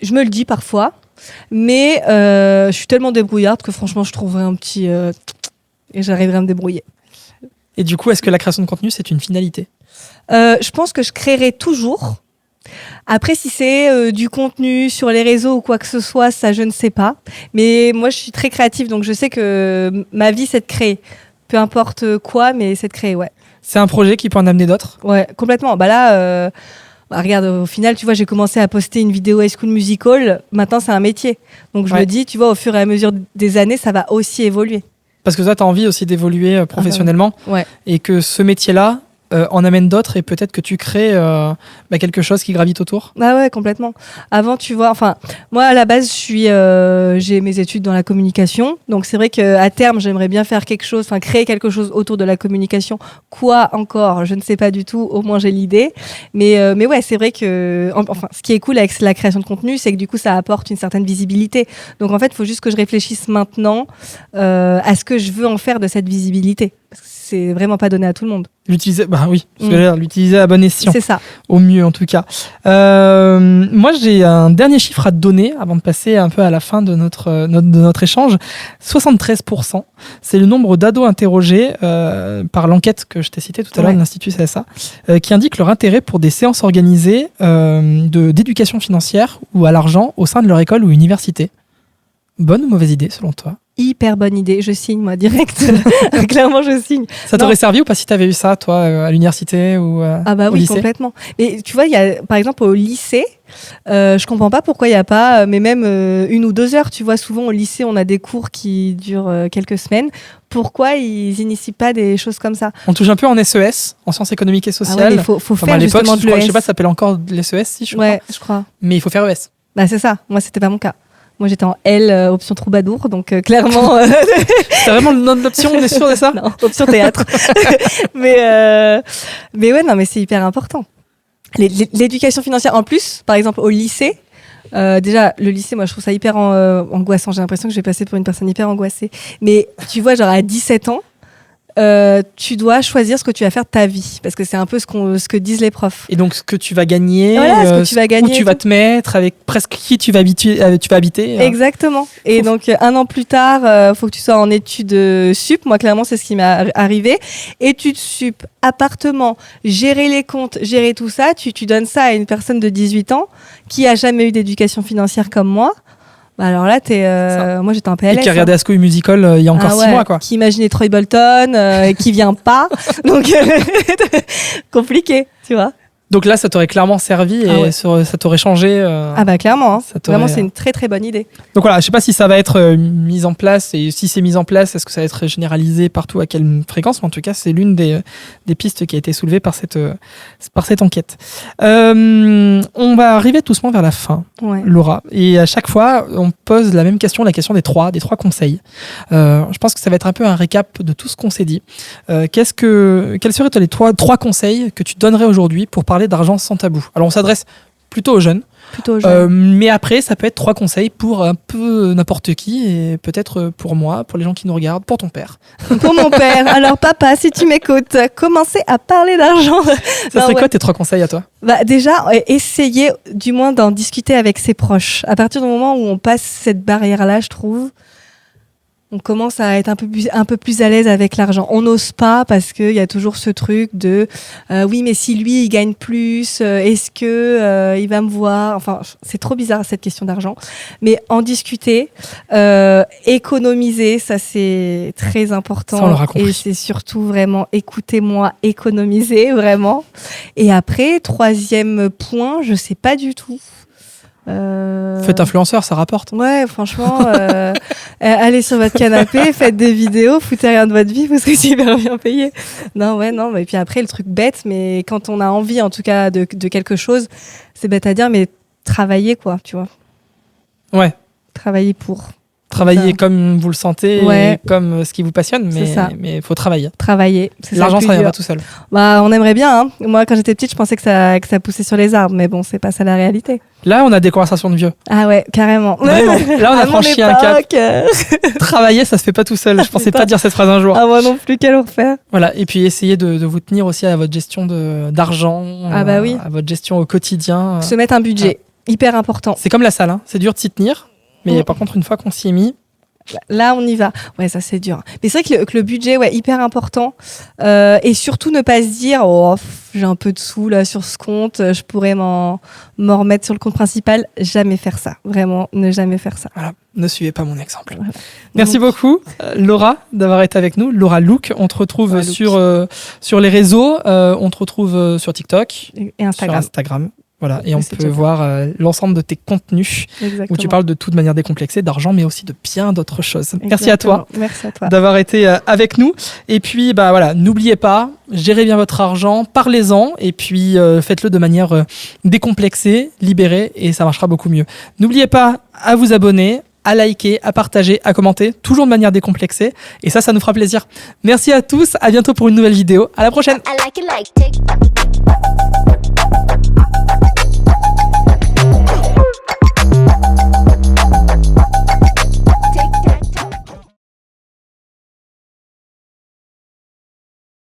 Je me le dis parfois, mais je suis tellement débrouillarde que franchement, je trouverai un petit... et j'arriverai à me débrouiller. Et du coup, est-ce que la création de contenu, c'est une finalité? Je pense que je créerai toujours. Après, si c'est du contenu sur les réseaux ou quoi que ce soit, ça, je ne sais pas. Mais moi, je suis très créative, donc je sais que ma vie, c'est de créer. Peu importe quoi, mais c'est de créer, ouais. C'est un projet qui peut en amener d'autres? Ouais, complètement. Bah là, regarde, au final, tu vois, j'ai commencé à poster une vidéo High School Musical. Maintenant, c'est un métier. Donc, je Ouais. me dis, tu vois, au fur et à mesure des années, ça va aussi évoluer. Parce que toi, tu as envie aussi d'évoluer professionnellement, Ouais. et que ce métier-là en amène d'autres, et peut-être que tu crées quelque chose qui gravite autour. Ah ouais, complètement. Avant, tu vois, enfin, moi, à la base, j'ai mes études dans la communication. Donc, c'est vrai qu'à terme, j'aimerais bien faire quelque chose, enfin, créer quelque chose autour de la communication. Quoi encore? Je ne sais pas du tout. Au moins, j'ai l'idée. Mais ouais, c'est vrai que, enfin, ce qui est cool avec la création de contenu, c'est que du coup, ça apporte une certaine visibilité. Donc, en fait, il faut juste que je réfléchisse maintenant à ce que je veux en faire de cette visibilité. Parce que c'est vraiment pas donné à tout le monde. L'utiliser, bah oui, l'utiliser à bon escient. C'est ça. Au mieux, en tout cas. Moi, j'ai un dernier chiffre à te donner avant de passer un peu à la fin de notre échange. 73%, c'est le nombre d'ados interrogés par l'enquête que je t'ai citée tout à l'heure de l'Institut CSA, qui indique leur intérêt pour des séances organisées d'éducation financière ou à l'argent au sein de leur école ou université. Bonne ou mauvaise idée, selon toi? Hyper bonne idée. Je signe, moi, direct. Clairement, je signe. Ça t'aurait servi ou pas si t'avais eu ça, toi, à l'université ou Ah bah au oui, lycée? complètement. Mais tu vois, il y a, par exemple, au lycée, je comprends pas pourquoi il n'y a pas, mais même 1 ou 2 heures, tu vois, souvent au lycée, on a des cours qui durent quelques semaines. Pourquoi ils initient pas des choses comme ça? On touche un peu en SES, en sciences économiques et sociales. Ah ouais, mais faut Enfin, faire à l'époque, justement de je sais pas, l'ES. ça s'appelle encore l'SES, si je crois. Ouais, je crois. Mais il faut faire ES. Bah c'est ça. Moi, c'était pas mon cas. Moi, j'étais en L, option troubadour, donc clairement. C'est vraiment le nom de l'option, on est sûr de ça? Non, option théâtre. mais ouais, non, mais c'est hyper important. L'éducation financière, en plus, par exemple au lycée. Déjà, le lycée, moi, je trouve ça hyper angoissant. J'ai l'impression que je vais passer pour une personne hyper angoissée. Mais tu vois, genre à 17 ans, tu dois choisir ce que tu vas faire de ta vie, parce que c'est un peu ce que disent les profs. Et donc, ce que tu vas gagner, Voilà, ce que tu vas gagner où tu vas te mettre, avec presque qui tu vas habiter. Exactement. Et donc, 1 an plus tard, faut que tu sois en études sup. Moi, clairement, c'est ce qui m'est arrivé. Études sup, appartement, gérer les comptes, gérer tout ça. Tu donnes ça à une personne de 18 ans qui a jamais eu d'éducation financière comme moi. Bah alors là, moi, j'étais en PLS. Et qui a regardé High School Musical il y a encore 6 mois, quoi. Qui imaginait Troy Bolton, qui vient pas. Donc, compliqué, tu vois. Donc là, ça t'aurait clairement servi et ça t'aurait changé. Ah bah clairement, hein. Vraiment, c'est une une très très bonne idée. Donc voilà, je sais pas si ça va être mis en place et si c'est mis en place, est-ce que ça va être généralisé partout à quelle fréquence, mais en tout cas, c'est l'une des pistes qui a été soulevée par cette enquête. On va arriver doucement vers la fin, Laura, et à chaque fois, on pose la même question, la question des trois conseils. Je pense que ça va être un peu un récap de tout ce qu'on s'est dit. Quels seraient les trois conseils que tu donnerais aujourd'hui pour parler d'argent sans tabou? Alors on s'adresse plutôt aux jeunes. Mais après, ça peut être 3 conseils pour un peu n'importe qui et peut-être pour moi, pour les gens qui nous regardent, pour ton père. Pour mon père. Alors papa, si tu m'écoutes, commencez à parler d'argent. Ça serait quoi tes 3 conseils à toi? Déjà, essayez du moins d'en discuter avec ses proches. À partir du moment où on passe cette barrière-là, je trouve, on commence à être un peu plus à l'aise avec l'argent. On n'ose pas parce qu'il y a toujours ce truc de oui, mais si lui il gagne plus, est-ce que il va me voir? Enfin, c'est trop bizarre cette question d'argent. Mais en discuter, économiser, ça c'est très important. Ça, on l'aura compris. Et c'est surtout vraiment écoutez-moi, économiser vraiment. Et après, 3e point, je sais pas du tout. Faites influenceur, ça rapporte. Ouais, franchement, allez sur votre canapé, faites des vidéos, foutez rien de votre vie, vous serez super bien payé. Non, mais puis après, le truc bête, mais quand on a envie, en tout cas, de quelque chose, c'est bête à dire, mais travailler, quoi, tu vois. Ouais. Travailler pour. Travailler comme vous le sentez, et comme ce qui vous passionne, mais il faut travailler. L'argent, ça vient pas tout seul. Bah, on aimerait bien. Hein. Moi, quand j'étais petite, je pensais que ça poussait sur les arbres, mais bon, c'est pas ça la réalité. Là, on a des conversations de vieux. Ah ouais, carrément. Vraiment. Là, on a franchi un cap. Travailler, ça se fait pas tout seul. Je pensais pas dire cette phrase un jour. Ah, moi non plus, quel enfer. Voilà. Et puis, essayez de vous tenir aussi à votre gestion d'argent, à votre gestion au quotidien. Se mettre un budget, hyper important. C'est comme la salle, hein. C'est dur de s'y tenir. Mais par contre, une fois qu'on s'y est mis, là, on y va. Ouais, ça, c'est dur. Mais c'est vrai que le budget, hyper important. Et surtout, ne pas se dire, j'ai un peu de sous là sur ce compte, je pourrais m'en remettre sur le compte principal. Jamais faire ça. Vraiment, ne jamais faire ça. Voilà. Ne suivez pas mon exemple. Voilà. Merci beaucoup, Laura, d'avoir été avec nous. Laura Look. On te retrouve sur les réseaux. On te retrouve sur TikTok et Instagram. Sur Instagram. Voilà, et on peut voir l'ensemble de tes contenus. Exactement. Où tu parles de tout de manière décomplexée, d'argent, mais aussi de bien d'autres choses. Merci à toi. Merci à toi d'avoir été avec nous. Et puis, n'oubliez pas, gérez bien votre argent, parlez-en, et puis faites-le de manière décomplexée, libérée, et ça marchera beaucoup mieux. N'oubliez pas à vous abonner, à liker, à partager, à commenter, toujours de manière décomplexée, et ça nous fera plaisir. Merci à tous, à bientôt pour une nouvelle vidéo. À la prochaine.